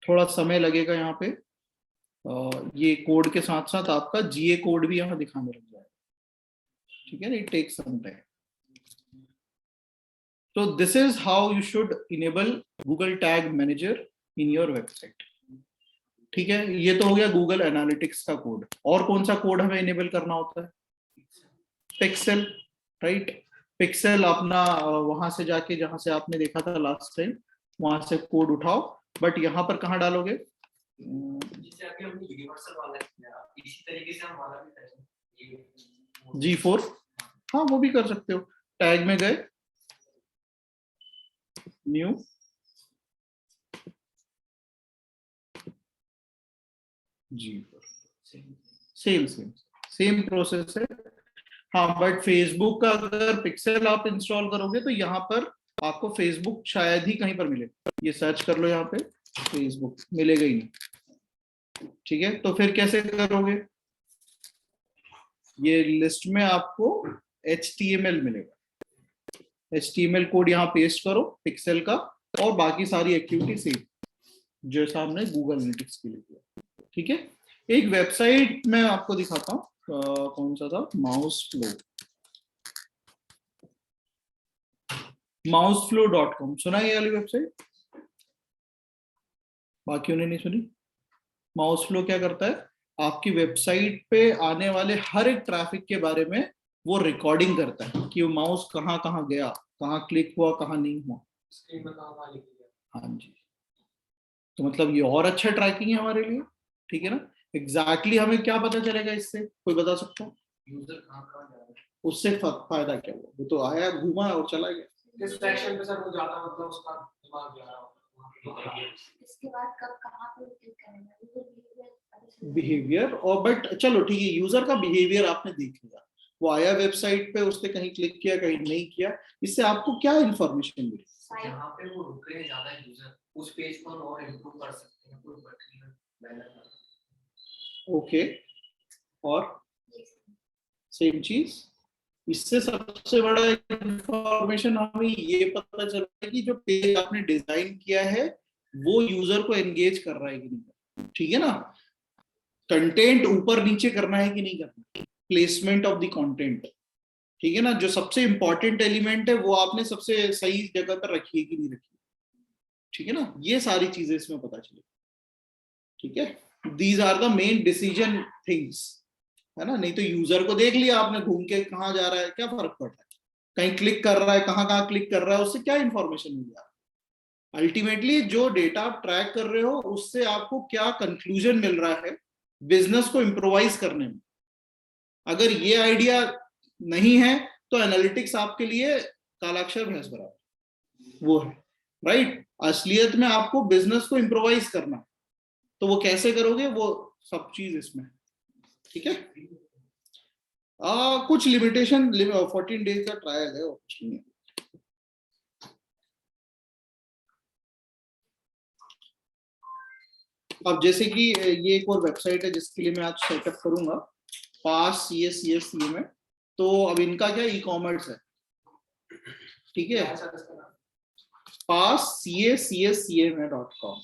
थोड़ा समय लगेगा यहाँ पे, ये कोड के साथ साथ आपका जीए कोड भी यहाँ दिखाने लग जाएगा, ठीक है, इट टेक्स सम टाइम। तो this is how you should enable Google tag manager in your website, ठीक है। ये तो हो गया गूगल एनालिटिक्स का कोड। और कौन सा कोड हमें इनेबल करना होता है, पिक्सेल, राइट। पिक्सेल अपना वहां से जाके जहां से आपने देखा था लास्ट टाइम वहां से कोड उठाओ, बट यहाँ पर कहाँ डालोगे, जैसे अभी हमने यूनिवर्सल वाला किया, इसी तरीके से हम वाला भी करेंगे G4, हाँ वो भी कर सकते हो। टैग में गए, new, G4, same same same process है। हाँ बट फेसबुक का अगर पिक्सेल आप इंस्टॉल करोगे तो यहाँ पर आपको फेसबुक शायद ही कहीं पर मिले, ये सर्च कर लो यहाँ पे, फेसबुक मिलेगा ही नहीं, ठीक है। तो फिर कैसे करोगे, ये लिस्ट में आपको HTML मिलेगा, HTML कोड यहाँ पेस्ट करो पिक्सेल का, और बाकी सारी एक्टिविटी सेम जैसा हमने गूगल एनालिटिक्स के लिए किया, ठीक है। एक वेबसाइट मैं आपको दिखाता हूँ, कौन सा था, mouseflow.com, सुना है ये वाली वेबसाइट, बाकियों ने नहीं सुनी। माउसफ्लो क्या करता है, आपकी वेबसाइट पे आने वाले हर एक ट्रैफिक के बारे में वो रिकॉर्डिंग करता है कि वो माउस कहाँ कहाँ गया, कहाँ क्लिक हुआ, कहाँ नहीं हुआ, स्क्रीन में कहाँ लिख दिया। हाँ जी। तो मतलब ये और अच्छा ट्रैकिंग है हमारे लिए, ठीक है ना। एग्जैक्टली हमें क्या पता चलेगा इससे, कोई बता सकता है, यूजर कहाँ कहाँ जा रहा है, उससे फायदा क्या हुआ, वो तो आया घूमा और चला गया। किस सेक्शन पे सर वो जाता, मतलब उसका दिमाग जा रहा होगा इसके बाद कब कहाँ पे क्लिक करेंगे, बिहेवियर, और बट चलो ठीक है, यूजर का बिहेवियर आपने देख लिया, वो आया वेबसाइट पे, उसने कहीं क्लिक किया कहीं नहीं किया, इससे आपको क्या इंफॉर्मेशन मिली, जहाँ पे वो रुक रहे हैं ज्यादा यूजर, उस पेज को हम और इम्प्रूव कर सकते हैं, कोई पर्टिकुलर बैनर। ओके, और सेम चीज, इससे सबसे बड़ा इंफॉर्मेशन हमें ये पता चलता है कि जो पेज आपने डिजाइन किया है वो यूजर को एंगेज कर रहा है कि नहीं, ठीक है ना। कंटेंट ऊपर नीचे करना है कि नहीं करना, प्लेसमेंट ऑफ द कंटेंट, ठीक है ना। जो सबसे इंपॉर्टेंट एलिमेंट है वो आपने सबसे सही जगह पर रखी है कि नहीं रखी, ठीक है ना। ये सारी चीजें इसमें पता चलेगी, ठीक है। These are the main decision things, है ना। नहीं तो यूजर को देख लिया आपने घूम के कहाँ जा रहा है, क्या फर्क पड़ता है, कहीं क्लिक कर रहा है, कहाँ कहाँ क्लिक कर रहा है, उससे क्या इंफॉर्मेशन मिल रहा है, अल्टीमेटली जो डेटा आप ट्रैक कर रहे हो उससे आपको क्या कंक्लूजन मिल रहा है बिजनेस को इम्प्रोवाइज करने में। अगर ये आइडिया नहीं है तो एनालिटिक्स आपके लिए कालाक्षर भैंस बराबर वो है, राइट। असलियत में आपको बिजनेस को इम्प्रोवाइज करना, तो वो कैसे करोगे, वो सब चीज इसमें, ठीक है। कुछ लिमिटेशन, 14 डेज का ट्रायल है और कुछ नहीं है। अब जैसे कि ये एक और वेबसाइट है जिसके लिए मैं आज सेटअप करूंगा, पास CA में। तो अब इनका क्या ई कॉमर्स है, ठीक है, पास CA.com।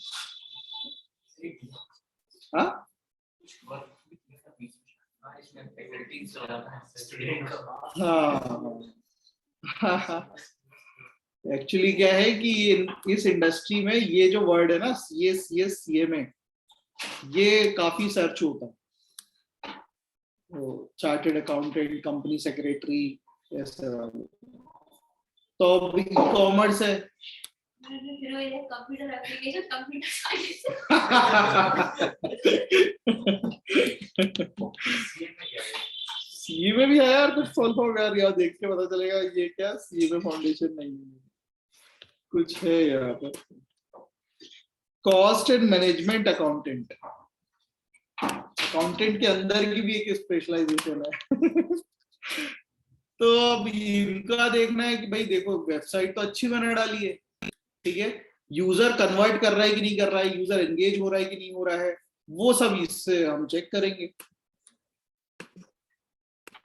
हाँ हाँ, एक्चुअली क्या है कि इस इंडस्ट्री में ये जो वर्ड है ना CA में, ये काफी सर्च होता है। चार्टेड अकाउंटेंट, कंपनी सेक्रेटरी, ऐसे वाले। तो अब ई कॉमर्स है। फिर वो ये computer application, computer science. CA में भी है यार, कुछ सॉल्व होगा यार, यहाँ देख के पता चलेगा ये क्या सीए में फाउंडेशन नहीं है, कुछ है यहाँ पर। Cost and management accountant, accountant के अंदर की भी एक स्पेशलाइजेशन है। तो अब इनका देखना है कि भाई देखो वेबसाइट तो अच्छी बना डाली है, ठीक है, यूजर कन्वर्ट कर रहा है कि नहीं कर रहा है, यूजर एंगेज हो रहा है कि नहीं हो रहा है, वो सब इससे हम चेक करेंगे,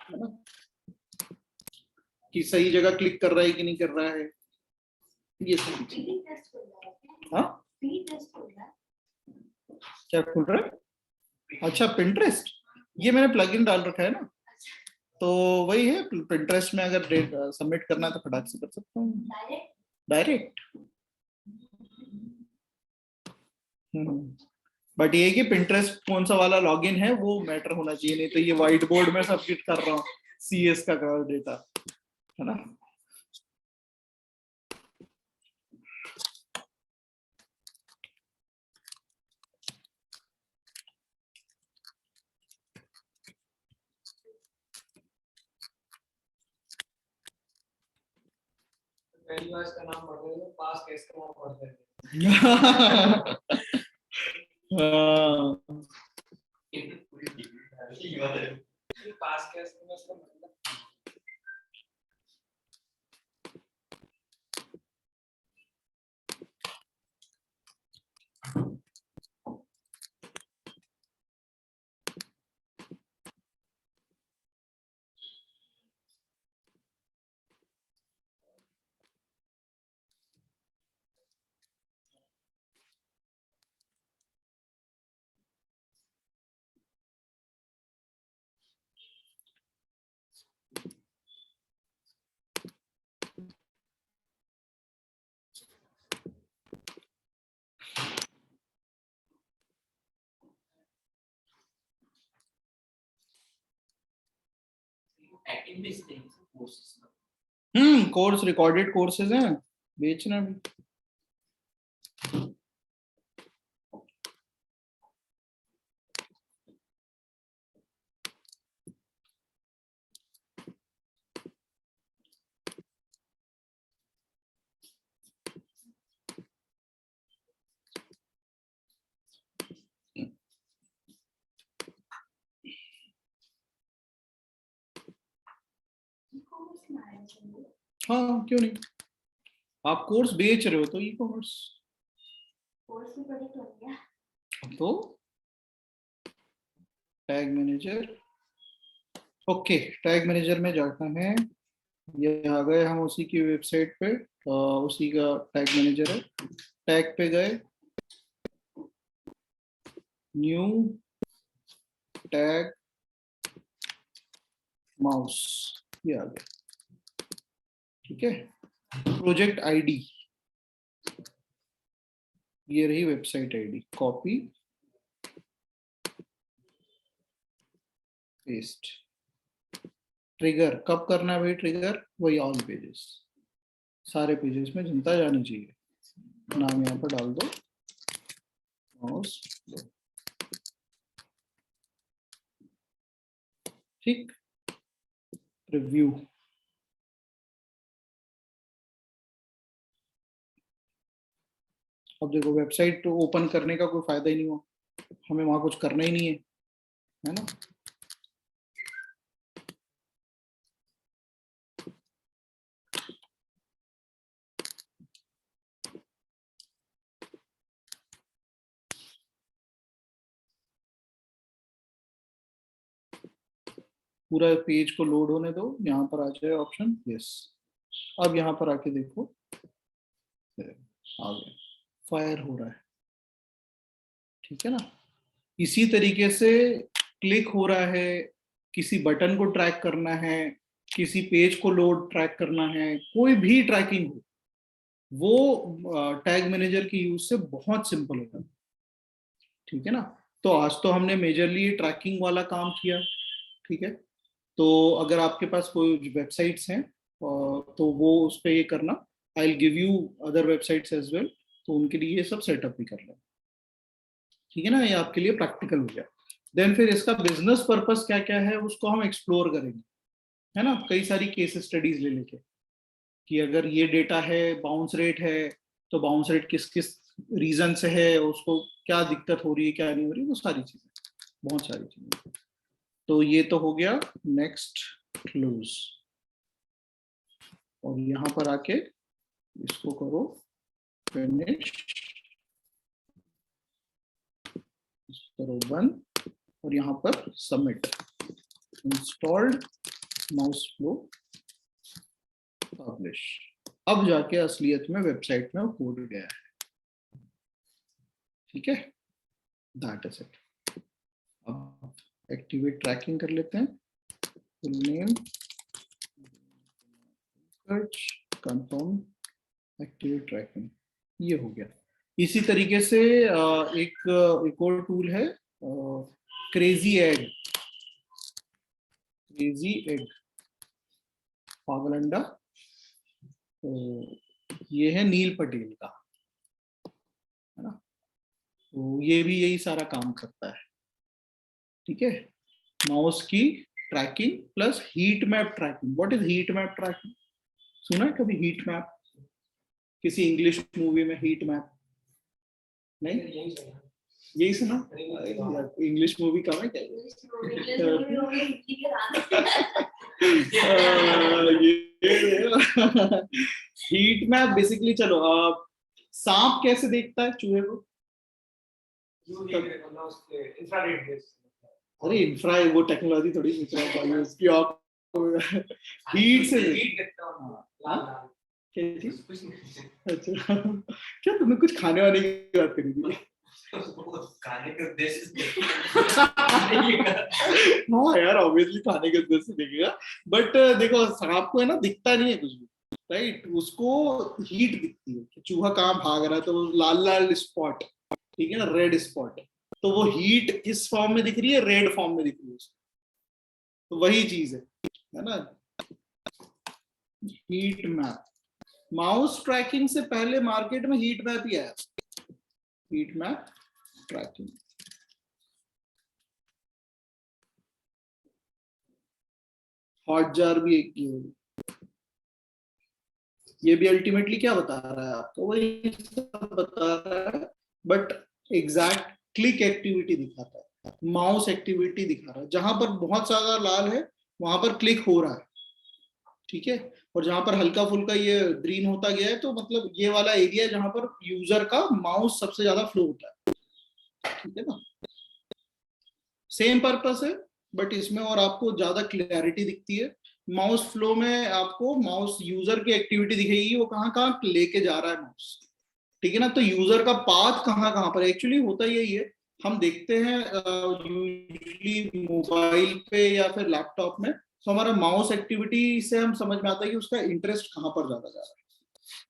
है ना, कि सही जगह क्लिक कर रहा है कि नहीं कर रहा है, ये सब चीजें। हाँ क्या खुल रहा है? अच्छा पिंटरेस्ट, ये मैंने प्लगइन डाल रखा है ना, तो वही है। पिंटरेस्ट में अगर सबमिट करना है तो फटाक से कर सकता हूँ डायरेक्ट। बट ये कि पिंटरेस्ट कौन सा वाला लॉगिन है वो मैटर होना चाहिए, नहीं तो ये व्हाइट बोर्ड में सबमिट कर रहा हूँ CS का डेटा, है ना। पहली बार इसका नाम पढ़ रहे हो, पास कैसे नाम पढ़ते हैं। पास कैसे में इसका मतलब कोर्स, रिकॉर्डेड कोर्सेज हैं, बेचना भी। हाँ क्यों नहीं, आप कोर्स बेच रहे हो तो ई कॉमर्स कोर्स भी प्रोडक्ट हो गया। तो tag manager, okay tag manager में जाना है, ये आ गए हम उसी की वेबसाइट पे, उसी का टैग मैनेजर है। टैग पे गए, न्यू टैग माउस, ये आ गया, ठीक है। प्रोजेक्ट आईडी, ये रही website ID, copy paste. Trigger कब करना है भाई, ट्रिगर वही ऑल पेजेस, सारे पेजेस में जनता जानी चाहिए। नाम यहाँ पर डाल दो माउस फ्लो, ठीक। रिव्यू, अब देखो वेबसाइट ओपन करने का कोई फायदा ही नहीं हुआ, हमें वहां कुछ करना ही नहीं है ना। पूरा पेज को लोड होने दो, यहाँ पर आ जाए ऑप्शन, यस। अब यहाँ पर आके देखो, आ गया, फायर हो रहा है, ठीक है ना। इसी तरीके से क्लिक हो रहा है, किसी बटन को ट्रैक करना है, किसी पेज को लोड ट्रैक करना है, कोई भी ट्रैकिंग हो, वो टैग मैनेजर की यूज से बहुत सिंपल होता है, ठीक है ना। तो आज तो हमने मेजरली ट्रैकिंग वाला काम किया, ठीक है। तो अगर आपके पास कोई वेबसाइट्स हैं तो वो उस पर ये करना, I will give you other websites as well, तो उनके लिए ये सब सेटअप भी कर लें, ठीक है ना। ये आपके लिए प्रैक्टिकल हो गया। देन फिर इसका बिजनेस पर्पस क्या क्या है उसको हम एक्सप्लोर करेंगे, है ना, कई सारी केस स्टडीज ले लेके, कि अगर ये डेटा है, बाउंस रेट है, तो बाउंस रेट किस किस रीजन से है, उसको क्या दिक्कत हो रही है, क्या नहीं हो रही, वो सारी चीजें, बहुत सारी चीजें। तो ये तो हो गया नेक्स्ट क्लोज, और यहाँ पर आके इसको करो फिनिश, करो बंद, और यहाँ पर submit, installed mouse flow, publish. अब जाके असलियत में वेबसाइट में कोड गया है, ठीक है, दैट इज इट। अब एक्टिवेट ट्रैकिंग कर लेते हैं, full name, search, confirm, activate tracking, ये हो गया। इसी तरीके से एक और टूल है, क्रेजी एग, क्रेजी एग, पागल अंडा, तो ये है नील पटेल का, है ना। तो ये भी यही सारा काम करता है, ठीक है। माउस की tracking plus heat map tracking. What is heat map tracking? सुना है कभी हीट मैप? किसी इंग्लिश मूवी में हीट मैप? नहीं, यही सही है। यही सुना। इंग्लिश मूवी का है क्या? हीट मैप बेसिकली, चलो सांप कैसे देखता है चूहे को? मतलब उसके इंफ्रारेड बेस। अरे इंफ्रा, वो टेक्नोलॉजी थोड़ी उसकी आप हीट से हीट देखता हूं। लाल लाल क्या चीज? कुछ नहीं। अच्छा, क्या तुमने कुछ खाने वाने की बात करी थी? खाने के उद्देश्य से हाँ यार, ऑब्वियसली खाने के उद्देश्य से देखेगा, बट देखो सांप को है ना, दिखता नहीं है कुछ भी, राइट। उसको हीट दिखती है कि चूहा कहाँ भाग रहा है, तो लाल लाल स्पॉट, ठीक है ना, रेड स्पॉट, तो वो हीट किस फॉर्म में दिख रही है? रेड फॉर्म में दिख रही है उसको। तो वही चीज है ना, हीट मैप। माउस ट्रैकिंग से पहले मार्केट में हीट मैप ही आया, हीट मैप ट्रैकिंग। हॉटजार भी एक की होगी। ये भी अल्टीमेटली क्या बता रहा है आपको? वही सब बता रहा है, बट एग्जैक्ट क्लिक एक्टिविटी दिखाता है, माउस एक्टिविटी दिखा रहा है। जहां पर बहुत ज्यादा लाल है वहां पर क्लिक हो रहा है, ठीक है। और जहां पर हल्का फुल्का ये ग्रीन होता गया है, तो मतलब ये वाला एरिया है जहां पर यूजर का माउस सबसे ज्यादा फ्लो होता है, ठीक है ना। सेम पर्पस है, बट इसमें और आपको ज्यादा क्लैरिटी दिखती है। माउस फ्लो में आपको माउस यूजर की एक्टिविटी दिखेगी, वो कहाँ कहाँ लेके जा रहा है माउस, ठीक है ना। तो यूजर का पाथ कहाँ कहाँ पर, एक्चुअली होता यही है। हम देखते हैं यूजली मोबाइल पे या फिर लैपटॉप में, तो हमारा माउस एक्टिविटी से हम समझ में आता है कि उसका इंटरेस्ट कहाँ पर ज्यादा जा रहा है,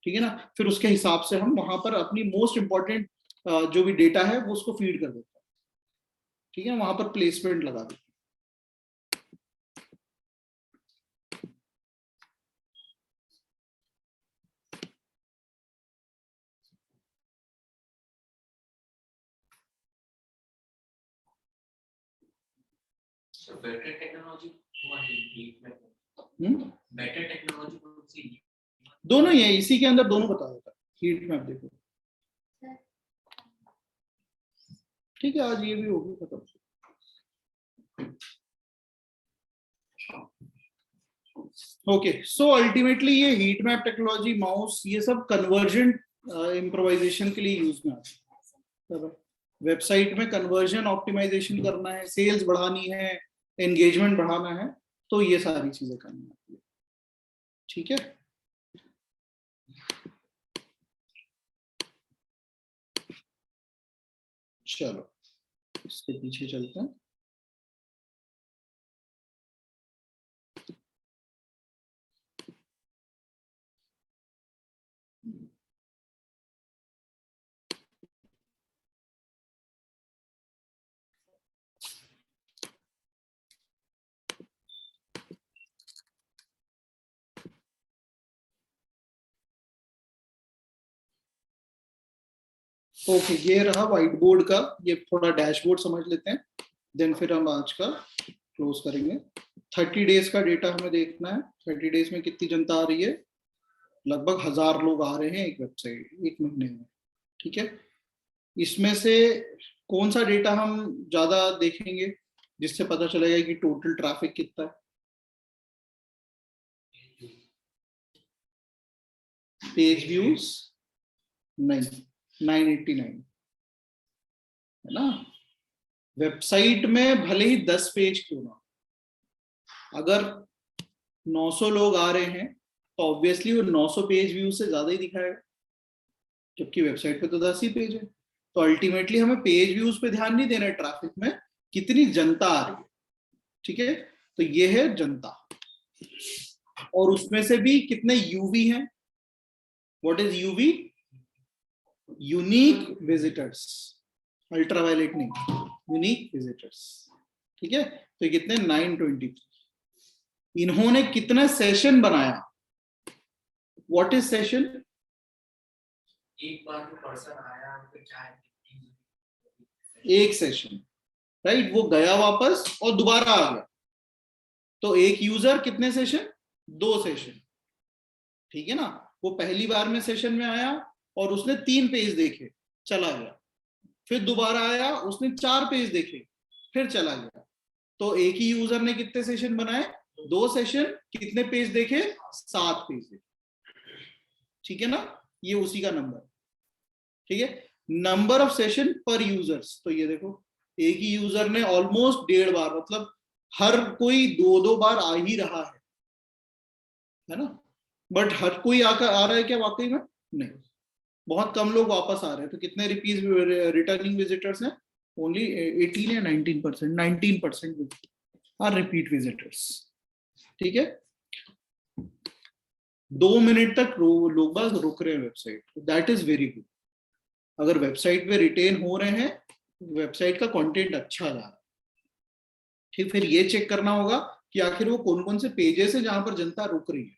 ठीक है ना। फिर उसके हिसाब से हम वहां पर अपनी मोस्ट इंपॉर्टेंट जो भी डेटा है वो उसको फीड कर देते हैं, ठीक है, वहां पर प्लेसमेंट लगा देते हैं। better technology कौन है heat map? Better technology कौन सी है? दोनों ही है, इसी के अंदर दोनों बता देता है। हीट मैप देखो, ठीक है, आज ये भी होगी खत्म। ओके, सो अल्टीमेटली ये हीट मैप टेक्नोलॉजी, माउस, ये सब कन्वर्जेंट इम्प्रोवाइजेशन के लिए यूज में आता है। वेबसाइट में कन्वर्जन ऑप्टिमाइजेशन करना है, सेल्स बढ़ानी है, एंगेजमेंट बढ़ाना है, तो ये सारी चीजें करनी आती है। ठीक है, चलो इसके पीछे चलते हैं। ओके, ये रहा व्हाइट बोर्ड का, ये थोड़ा डैशबोर्ड समझ लेते हैं, देन फिर हम आज का क्लोज करेंगे। 30 डेज का डेटा हमें देखना है, 30 डेज में कितनी जनता आ रही है। लगभग 1000 लोग आ रहे हैं एक वेबसाइट एक महीने में। ठीक है, इसमें से कौन सा डेटा हम ज्यादा देखेंगे जिससे पता चलेगा कि टोटल ट्रैफिक कितना है। पेज व्यूज नहीं, 989 है ना। वेबसाइट में भले ही 10 पेज क्यों ना, अगर 900 लोग आ रहे हैं तो ऑब्वियसली वो 900 पेज व्यू से ज्यादा ही दिखाएगा, जबकि वेबसाइट पे तो 10 ही पेज है। तो अल्टीमेटली हमें पेज व्यूज पे ध्यान नहीं देना है, ट्रैफिक में कितनी जनता आ रही है। ठीक है, तो ये है जनता, और उसमें से भी कितने यूवी हैं। What is UV? Unique visitors, ultraviolet नहीं, यूनिक विजिटर्स। ठीक है, तो कितने? 923। इन्होंने कितना सेशन बनाया? What is session? एक बार जो पर्सन आया फिर क्या एक सेशन, राइट, वो गया वापस और दोबारा आ गया, तो एक यूजर कितने सेशन? 2 सेशन। ठीक है ना, वो पहली बार में सेशन में आया और उसने 3 पेज देखे, चला गया, फिर दोबारा आया, उसने 4 पेज देखे, फिर चला गया। तो एक ही यूजर ने कितने सेशन बनाए? 2 सेशन, कितने पेज देखे? 7 पेज देखे। ठीक है ना, ये उसी का नंबर। ठीक है, नंबर ऑफ सेशन पर यूजर्स, तो ये देखो एक ही यूजर ने ऑलमोस्ट 1.5 बार, मतलब हर कोई 2-2 बार आ ही रहा है ना। बट हर कोई आकर आ रहा है क्या वाकई में? नहीं, बहुत कम लोग वापस आ रहे हैं। तो कितने रिटर्निंग विजिटर्स हैं? ओनली 18 या 19%, 19% आर रिपीट विजिटर्स। ठीक है, 2 मिनट तक लोग बाग रुक रहे हैं website, that is very good. अगर वेबसाइट पे रिटेन हो रहे हैं, वेबसाइट का कंटेंट अच्छा जा रहा है। ठीक, फिर ये चेक करना होगा कि आखिर वो कौन कौन से पेजेस है जहां पर जनता रुक रही है।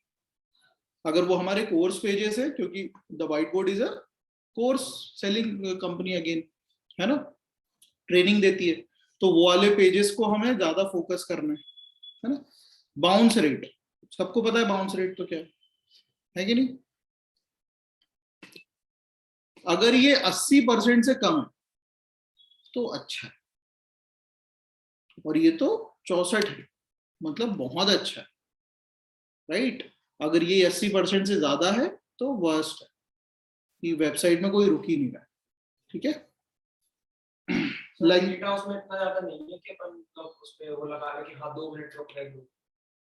अगर वो हमारे कोर्स पेजेस है, क्योंकि the white board is a course selling company again, है ना, ट्रेनिंग देती है, तो वो वाले पेजेस को हमें ज्यादा फोकस करना है ना। बाउंस रेट, सबको पता है बाउंस रेट तो क्या है कि नहीं? अगर ये 80% से कम है तो अच्छा है, और ये तो 64 है, मतलब बहुत अच्छा है, राइट। अगर ये 80% से ज्यादा है तो वर्स्ट है, कि वेबसाइट में कोई रुक ही नहीं रहा है। ठीक है, डेटा उसमें इतना ज्यादा नहीं है कि अपन मतलब उस पे वो लगा ले कि हाँ 2 मिनट रुक रहे हो।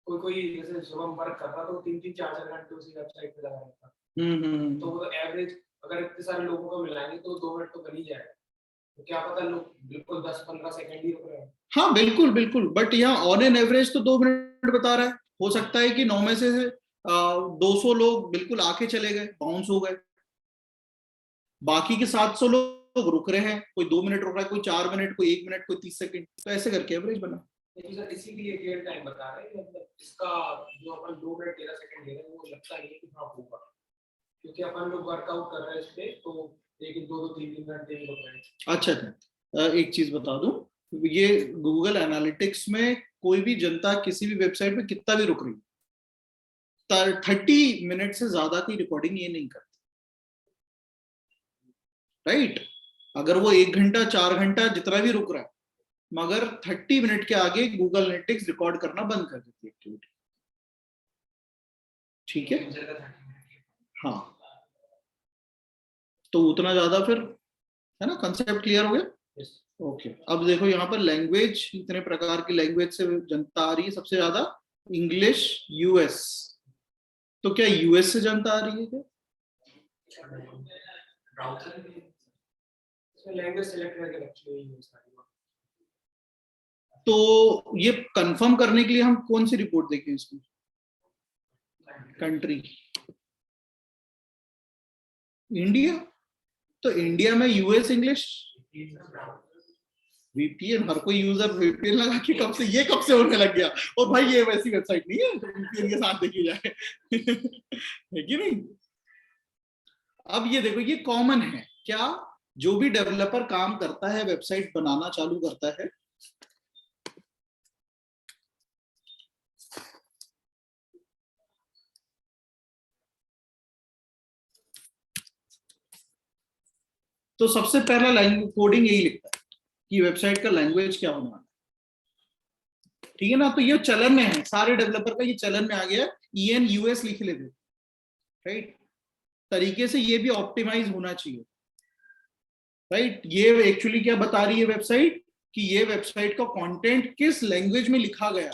कोई जैसे सुबह वर्क कर रहा तो 3-3 4-4 घंटे उसी वेबसाइट पे लगा रहता, तो वो एवरेज अगर इतने सारे लोगों को मिलाएंगे तो 2 मिनट तो बन ही जाएगा। तो क्या पता लोग बिल्कुल 10-15 सेकंड ही रुक रहे हैं। हाँ बिल्कुल बिल्कुल, बट यहाँ ऑन एन एवरेज तो 2 मिनट बता रहा है। हो सकता है कि 9 में से 200 लोग बिल्कुल आके चले गए, बाउंस हो गए, बाकी के 700 लोग रुक रहे हैं, कोई 2 मिनट रुक रहा है, कोई 4 मिनट, कोई 1 मिनट, कोई 30 सेकंड, तो ऐसे करके एवरेज बना। लेकिन सर इसीलिए रियल टाइम बता रहे हैं, मतलब इसका जो अपन 2 मिनट 13 सेकंड ले रहे हैं वो लगता नहीं है कि हाँ होगा, क्योंकि अपन लोग वर्कआउट कर रहे हैं इस पे, तो लेकिन 2-2 3-3 घंटे ही रुक रहे हैं। अच्छा, एक चीज बता दूं, ये गूगल एनालिटिक्स में कोई भी जनता किसी भी वेबसाइट पे कितना भी रुक रही है, 30 मिनट से ज्यादा की रिकॉर्डिंग ये नहीं करती, राइट? अगर वो 1 घंटा 4 घंटा जितना भी रुक रहा है, मगर 30 मिनट के आगे गूगल एनालिटिक्स रिकॉर्ड करना बंद कर देती है एक्टिविटी। ठीक है, हाँ, तो उतना ज्यादा फिर, है ना, कंसेप्ट क्लियर हो गया? ओके, अब देखो यहाँ पर लैंग्वेज, इतने प्रकार की लैंग्वेज से जनता आ रही है सबसे ज्यादा, इंग्लिश, यूएस। तो क्या यूएस से जनता आ रही है क्या? लैंग्वेज सेलेक्ट करके रखी हुई है सारी। तो ये कंफर्म करने के लिए हम कौन सी रिपोर्ट देखें इसमें? Country, India. तो इंडिया में यूएस इंग्लिश, वीपीएन, हर कोई यूजर वीपीएन लगा के कब से, ये कब से होने लग गया? और भाई ये वैसी वेबसाइट नहीं है जो वीपीएन के साथ देखी जाए है कि नहीं? अब ये देखो, ये कॉमन है क्या? जो भी डेवलपर काम करता है, वेबसाइट बनाना चालू करता है, तो सबसे पहला लैंग्वेज कोडिंग यही लिखता है कि वेबसाइट का लैंग्वेज क्या होने वाला है। ठीक है ना? तो ये चलन में है, सारे डेवलपर का ये चलन में आ गया, EN US लिख लेते, राइट? तरीके से ये भी ऑप्टिमाइज होना चाहिए, राइट? ये एक्चुअली क्या बता रही है वेबसाइट, कि ये वेबसाइट का कंटेंट किस लैंग्वेज में लिखा गया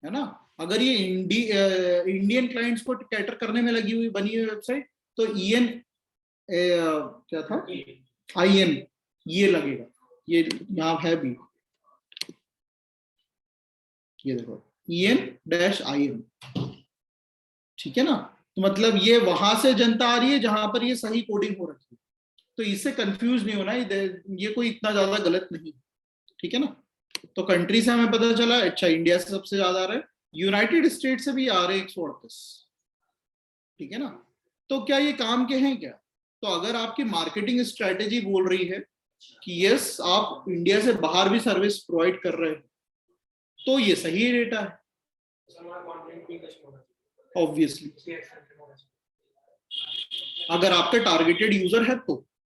है ना? अगर ये इंडियन क्लाइंट्स को कैटर करने में लगी हुई बनी हुई वेबसाइट, तो EN क्या था, IN ये लगेगा, ये यहाँ है भी, ये देखो EN-IN, ठीक है ना? तो मतलब ये वहां से जनता आ रही है जहां पर ये सही कोडिंग हो रखी है, तो इससे कंफ्यूज नहीं होना, ये कोई इतना ज्यादा गलत नहीं, ठीक है ना? तो कंट्री से हमें पता चला, अच्छा इंडिया से सबसे ज्यादा आ रहा है, यूनाइटेड स्टेट से भी आ रहे 138, ठीक है ना? तो क्या ये काम के हैं क्या? तो अगर आपकी मार्केटिंग स्ट्रेटेजी बोल रही है कि यस आप इंडिया से बाहर भी सर्विस प्रोवाइड कर रहे हो, तो ये सही डेटा है ऑब्वियसली, अगर आपका टारगेटेड यूजर है तो,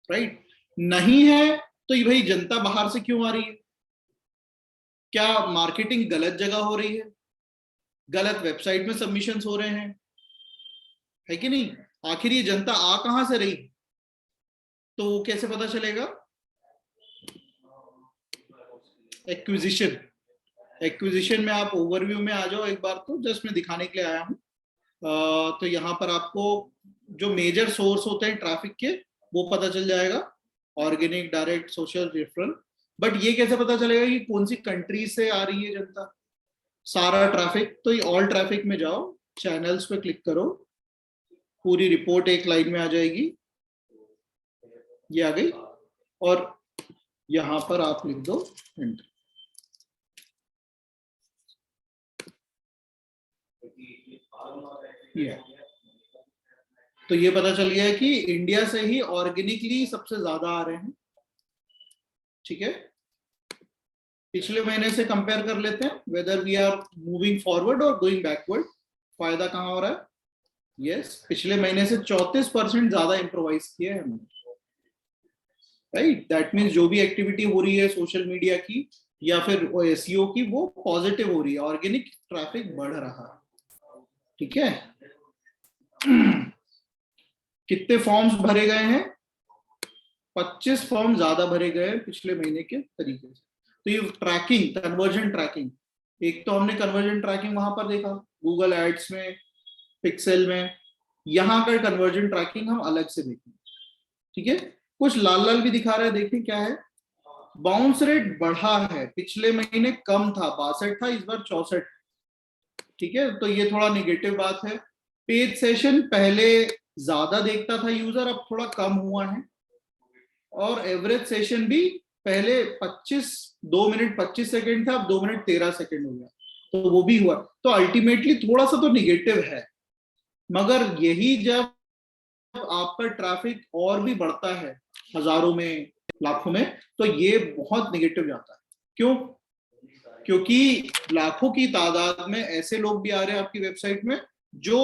राइट? नहीं है तो ये भाई जनता बाहर से क्यों आ रही है? क्या मार्केटिंग गलत जगह हो रही है, गलत वेबसाइट में सबमिशंस हो रहे हैं, है कि नहीं? आखिर ये जनता आ कहां से रही, तो कैसे पता चलेगा? एक्विजिशन में आप ओवरव्यू में आ जाओ एक बार, तो जस्ट मैं दिखाने के लिए आया हूं। तो यहाँ पर आपको जो मेजर सोर्स होते हैं ट्रैफिक के, वो पता चल जाएगा, organic, direct, social, referral. But ये कैसे पता चलेगा कि कौन सी कंट्री से आ रही है जनता, सारा ट्रैफिक? तो ये ऑल ट्रैफिक में जाओ, चैनल्स पे क्लिक करो, पूरी रिपोर्ट एक लाइन में आ जाएगी, ये आ गई, और यहां पर आप लिख दो एंटर। तो ये पता चल गया है कि इंडिया से ही ऑर्गेनिकली सबसे ज्यादा आ रहे हैं, ठीक है? पिछले महीने से कंपेयर कर लेते हैं, whether we are moving forward और गोइंग बैकवर्ड, फायदा कहां हो रहा है? यस, पिछले महीने से 34% ज्यादा इम्प्रोवाइज किया है हमने, राइट? दैट मीन्स जो भी एक्टिविटी हो रही है सोशल मीडिया की या फिर SEO की, वो पॉजिटिव हो रही है, ऑर्गेनिक ट्रैफिक बढ़ रहा है, ठीक है? कितने फॉर्म्स भरे गए हैं? 25 फॉर्म ज्यादा भरे गए हैं पिछले महीने के तरीके से। तो ये ट्रैकिंग, कन्वर्जन ट्रैकिंग, एक तो हमने कन्वर्जन ट्रैकिंग वहां पर देखा गूगल एड्स में, पिक्सेल में, यहाँ का कन्वर्जन ट्रैकिंग हम अलग से देखेंगे, ठीक है? कुछ लाल लाल भी दिखा रहा है, देखते क्या है? बाउंस रेट बढ़ा है, पिछले महीने कम था, 62 था, इस बार 64, ठीक है? तो ये थोड़ा निगेटिव बात है। पेज सेशन पहले ज्यादा देखता था यूजर, अब थोड़ा कम हुआ है, और एवरेज सेशन भी पहले 2 मिनट 25 सेकंड था, अब 2 मिनट 13 सेकंड हो गया, तो वो भी हुआ। तो अल्टीमेटली थोड़ा सा तो निगेटिव है, मगर यही जब आपका ट्रैफिक और भी बढ़ता है हजारों में, लाखों में, तो ये बहुत निगेटिव जाता है। क्यों? क्योंकि लाखों की तादाद में ऐसे लोग भी आ रहे हैं आपकी वेबसाइट में जो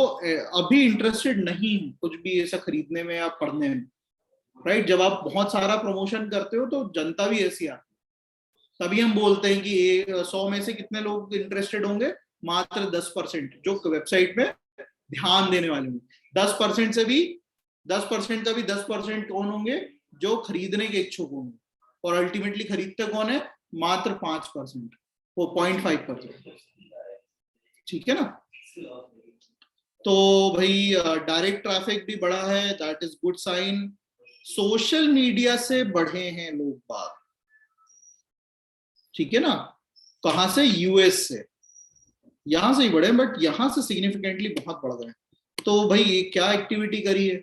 अभी इंटरेस्टेड नहीं है कुछ भी ऐसा खरीदने में या पढ़ने में, राइट। जब आप बहुत सारा प्रमोशन करते हो तो जनता भी ऐसी आती है। तभी हम बोलते हैं कि 100 में से कितने लोग इंटरेस्टेड होंगे, मात्र 10% जो वेबसाइट में ध्यान देने वाले होंगे। 10% से भी 10% का भी 10% कौन होंगे, जो खरीदने के इच्छुक होंगे। और अल्टीमेटली खरीदते कौन है, मात्र 5%, वो 0.5%। ठीक है ना। तो भाई डायरेक्ट ट्रैफिक भी बढ़ा है, that is good sign. Social media से बढ़े हैं लोग बात, ठीक है ना। कहां से, यूएस से, यहां से ही बढ़े, बट यहां से सिग्निफिकेंटली बहुत बढ़ गए। तो भाई ये क्या एक्टिविटी करी है,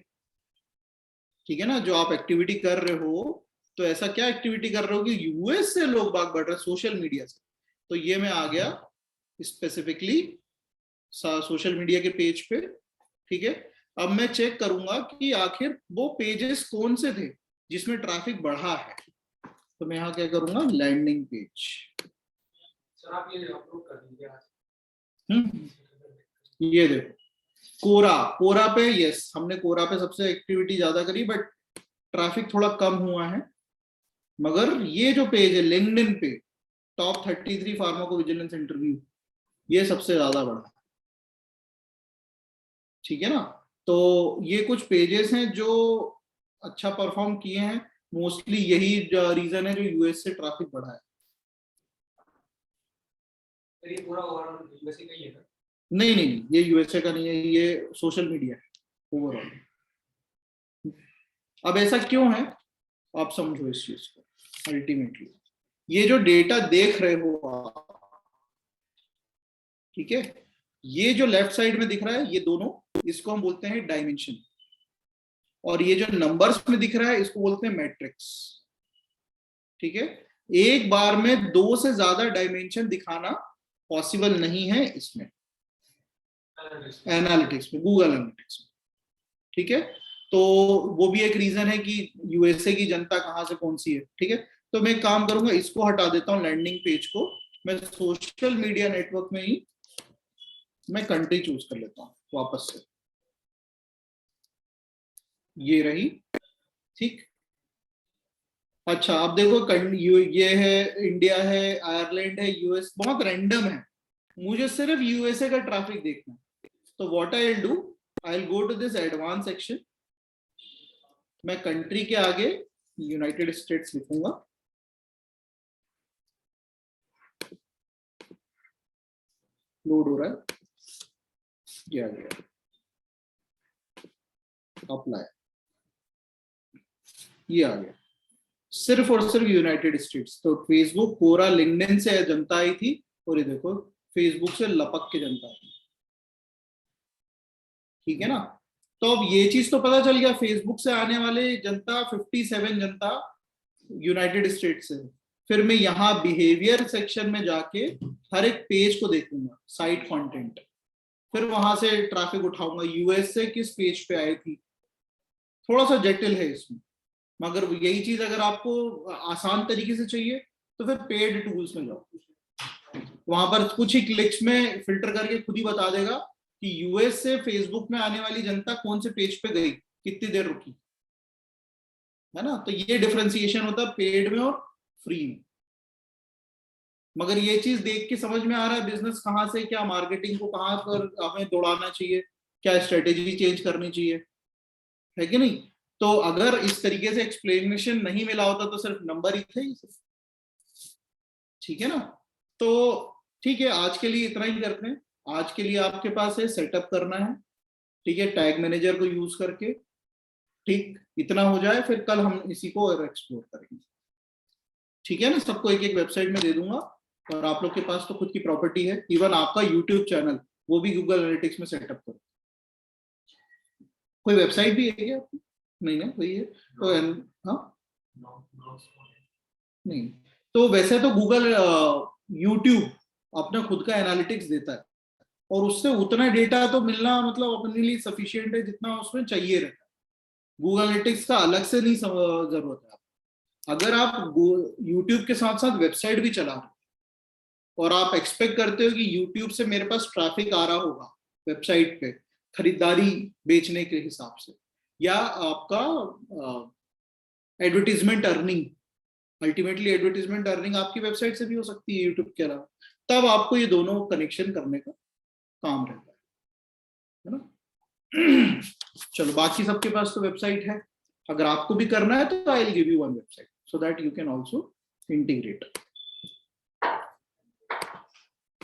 ठीक है ना। जो आप एक्टिविटी कर रहे हो, तो ऐसा क्या एक्टिविटी कर रहे हो कि यूएस से लोग बाग बढ़ रहे हैं सोशल मीडिया से। तो ये मैं आ गया स्पेसिफिकली सोशल मीडिया के पेज पे, ठीक है। अब मैं चेक करूंगा कि आखिर वो पेजेस कौन से थे जिसमें ट्रैफिक बढ़ा है। तो मैं यहाँ क्या करूंगा, लैंडिंग पेज। सर आप ये अपलोड कर दीजिए आज। ये देखो कोरा पे, यस हमने कोरा पे सबसे एक्टिविटी ज्यादा करी, बट ट्रैफिक थोड़ा कम हुआ है। मगर ये जो पेज है लिंक्डइन पे, टॉप 33 फार्माकोविजिलेंस इंटरव्यू, ये सबसे ज्यादा बढ़ा, ठीक है ना। तो ये कुछ पेजेस हैं जो अच्छा परफॉर्म किए हैं। मोस्टली यही रीजन है जो यूएस से ट्रैफिक बढ़ा है। ये पूरा ओवरऑल यूएसए का ही है ना? नहीं नहीं नहीं, ये यूएसए का नहीं है, ये सोशल मीडिया है ओवरऑल। अब ऐसा क्यों है, आप समझो इस चीज को। अल्टीमेटली ये जो डेटा देख रहे हो आप, ठीक है, ये जो लेफ्ट साइड में दिख रहा है, ये दोनों, इसको हम बोलते हैं डायमेंशन। और ये जो नंबर्स में दिख रहा है, इसको बोलते हैं मैट्रिक्स, ठीक है। एक बार में 2 से ज्यादा डायमेंशन दिखाना पॉसिबल नहीं है इसमें, एनालिटिक्स में, गूगल एनालिटिक्स में, ठीक है। तो वो भी एक रीजन है कि यूएसए की जनता कहां से कौन सी है, ठीक है। तो मैं एक काम करूंगा, इसको हटा देता हूं लैंडिंग पेज को, मैं सोशल मीडिया नेटवर्क में ही मैं कंट्री चूज कर लेता हूं वापस से। ये रही, ठीक। अच्छा आप देखो, ये है इंडिया है, आयरलैंड है, यूएस, बहुत रैंडम है। मुझे सिर्फ यूएसए का ट्रैफिक देखना है। तो what I will do, I will go to this advance section. मैं कंट्री के आगे यूनाइटेड स्टेट्स लिखूंगा, लोड हो रहा है, ये आ गया, अप्लाई, ये आ गया। सिर्फ और सिर्फ यूनाइटेड स्टेट्स। तो फेसबुक पूरा लिंक्डइन से जनता आई थी, और ये देखो फेसबुक से लपक के जनता आई, ठीक है ना। तो अब ये चीज तो पता चल गया, फेसबुक से आने वाले जनता 57 जनता यूनाइटेड स्टेट्स से। फिर मैं यहाँ बिहेवियर सेक्शन में जाके हर एक पेज को देखूंगा, साइट कंटेंट, फिर वहां से ट्रैफिक उठाऊंगा, यूएस से किस पेज पे आई थी। थोड़ा सा जटिल है इसमें, मगर यही चीज अगर आपको आसान तरीके से चाहिए तो फिर पेड टूल्स में जाओ, वहां पर कुछ ही क्लिक्स में फिल्टर करके खुद ही बता देगा कि यूएस से फेसबुक में आने वाली जनता कौन से पेज पे गई, कितनी देर रुकी, है ना। तो ये डिफरेंशिएशन होता है पेड में और फ्री में। मगर ये चीज देख के समझ में आ रहा है बिजनेस कहाँ से, क्या मार्केटिंग को कहाँ पर हमें दौड़ाना चाहिए, क्या स्ट्रेटेजी चेंज करनी चाहिए, है कि नहीं। तो अगर इस तरीके से एक्सप्लेनेशन नहीं मिला होता तो सिर्फ नंबर ही थे, ठीक है ना। तो ठीक है, आज के लिए इतना ही करते हैं। आज के लिए आपके पास है सेटअप करना है, ठीक है, टैग मैनेजर को यूज करके, ठीक, इतना हो जाए, फिर कल हम इसी को और एक्सप्लोर करेंगे, ठीक है ना। सबको एक एक वेबसाइट में दे दूंगा, और आप लोग के पास तो खुद की प्रॉपर्टी है, इवन आपका यूट्यूब चैनल वो भी गूगल एनालिटिक्स में सेटअप करो। कोई वेबसाइट भी है क्या? नहीं ना, वही है तो हाँ नहीं, तो वैसे तो गूगल यूट्यूब अपना खुद का एनालिटिक्स देता है, और उससे उतना डेटा तो मिलना मतलब अपने लिए सफिशिएंट है जितना उसमें चाहिए रहता है। गूगल एनालिटिक्स का अलग से नहीं जरूरत है। अगर आप यूट्यूब के साथ साथ वेबसाइट भी चला रहे और आप एक्सपेक्ट करते हो कि YouTube से मेरे पास ट्रैफिक आ रहा होगा वेबसाइट पे खरीदारी बेचने के हिसाब से, या आपका advertisement earning, ultimately advertisement earning आपकी वेबसाइट से भी हो सकती है यूट्यूब के अलावा, तब आपको ये दोनों कनेक्शन करने का काम रहता है ना। चलो बाकी सबके पास तो वेबसाइट है, अगर आपको भी करना है तो आई will give you one website so that you can also integrate.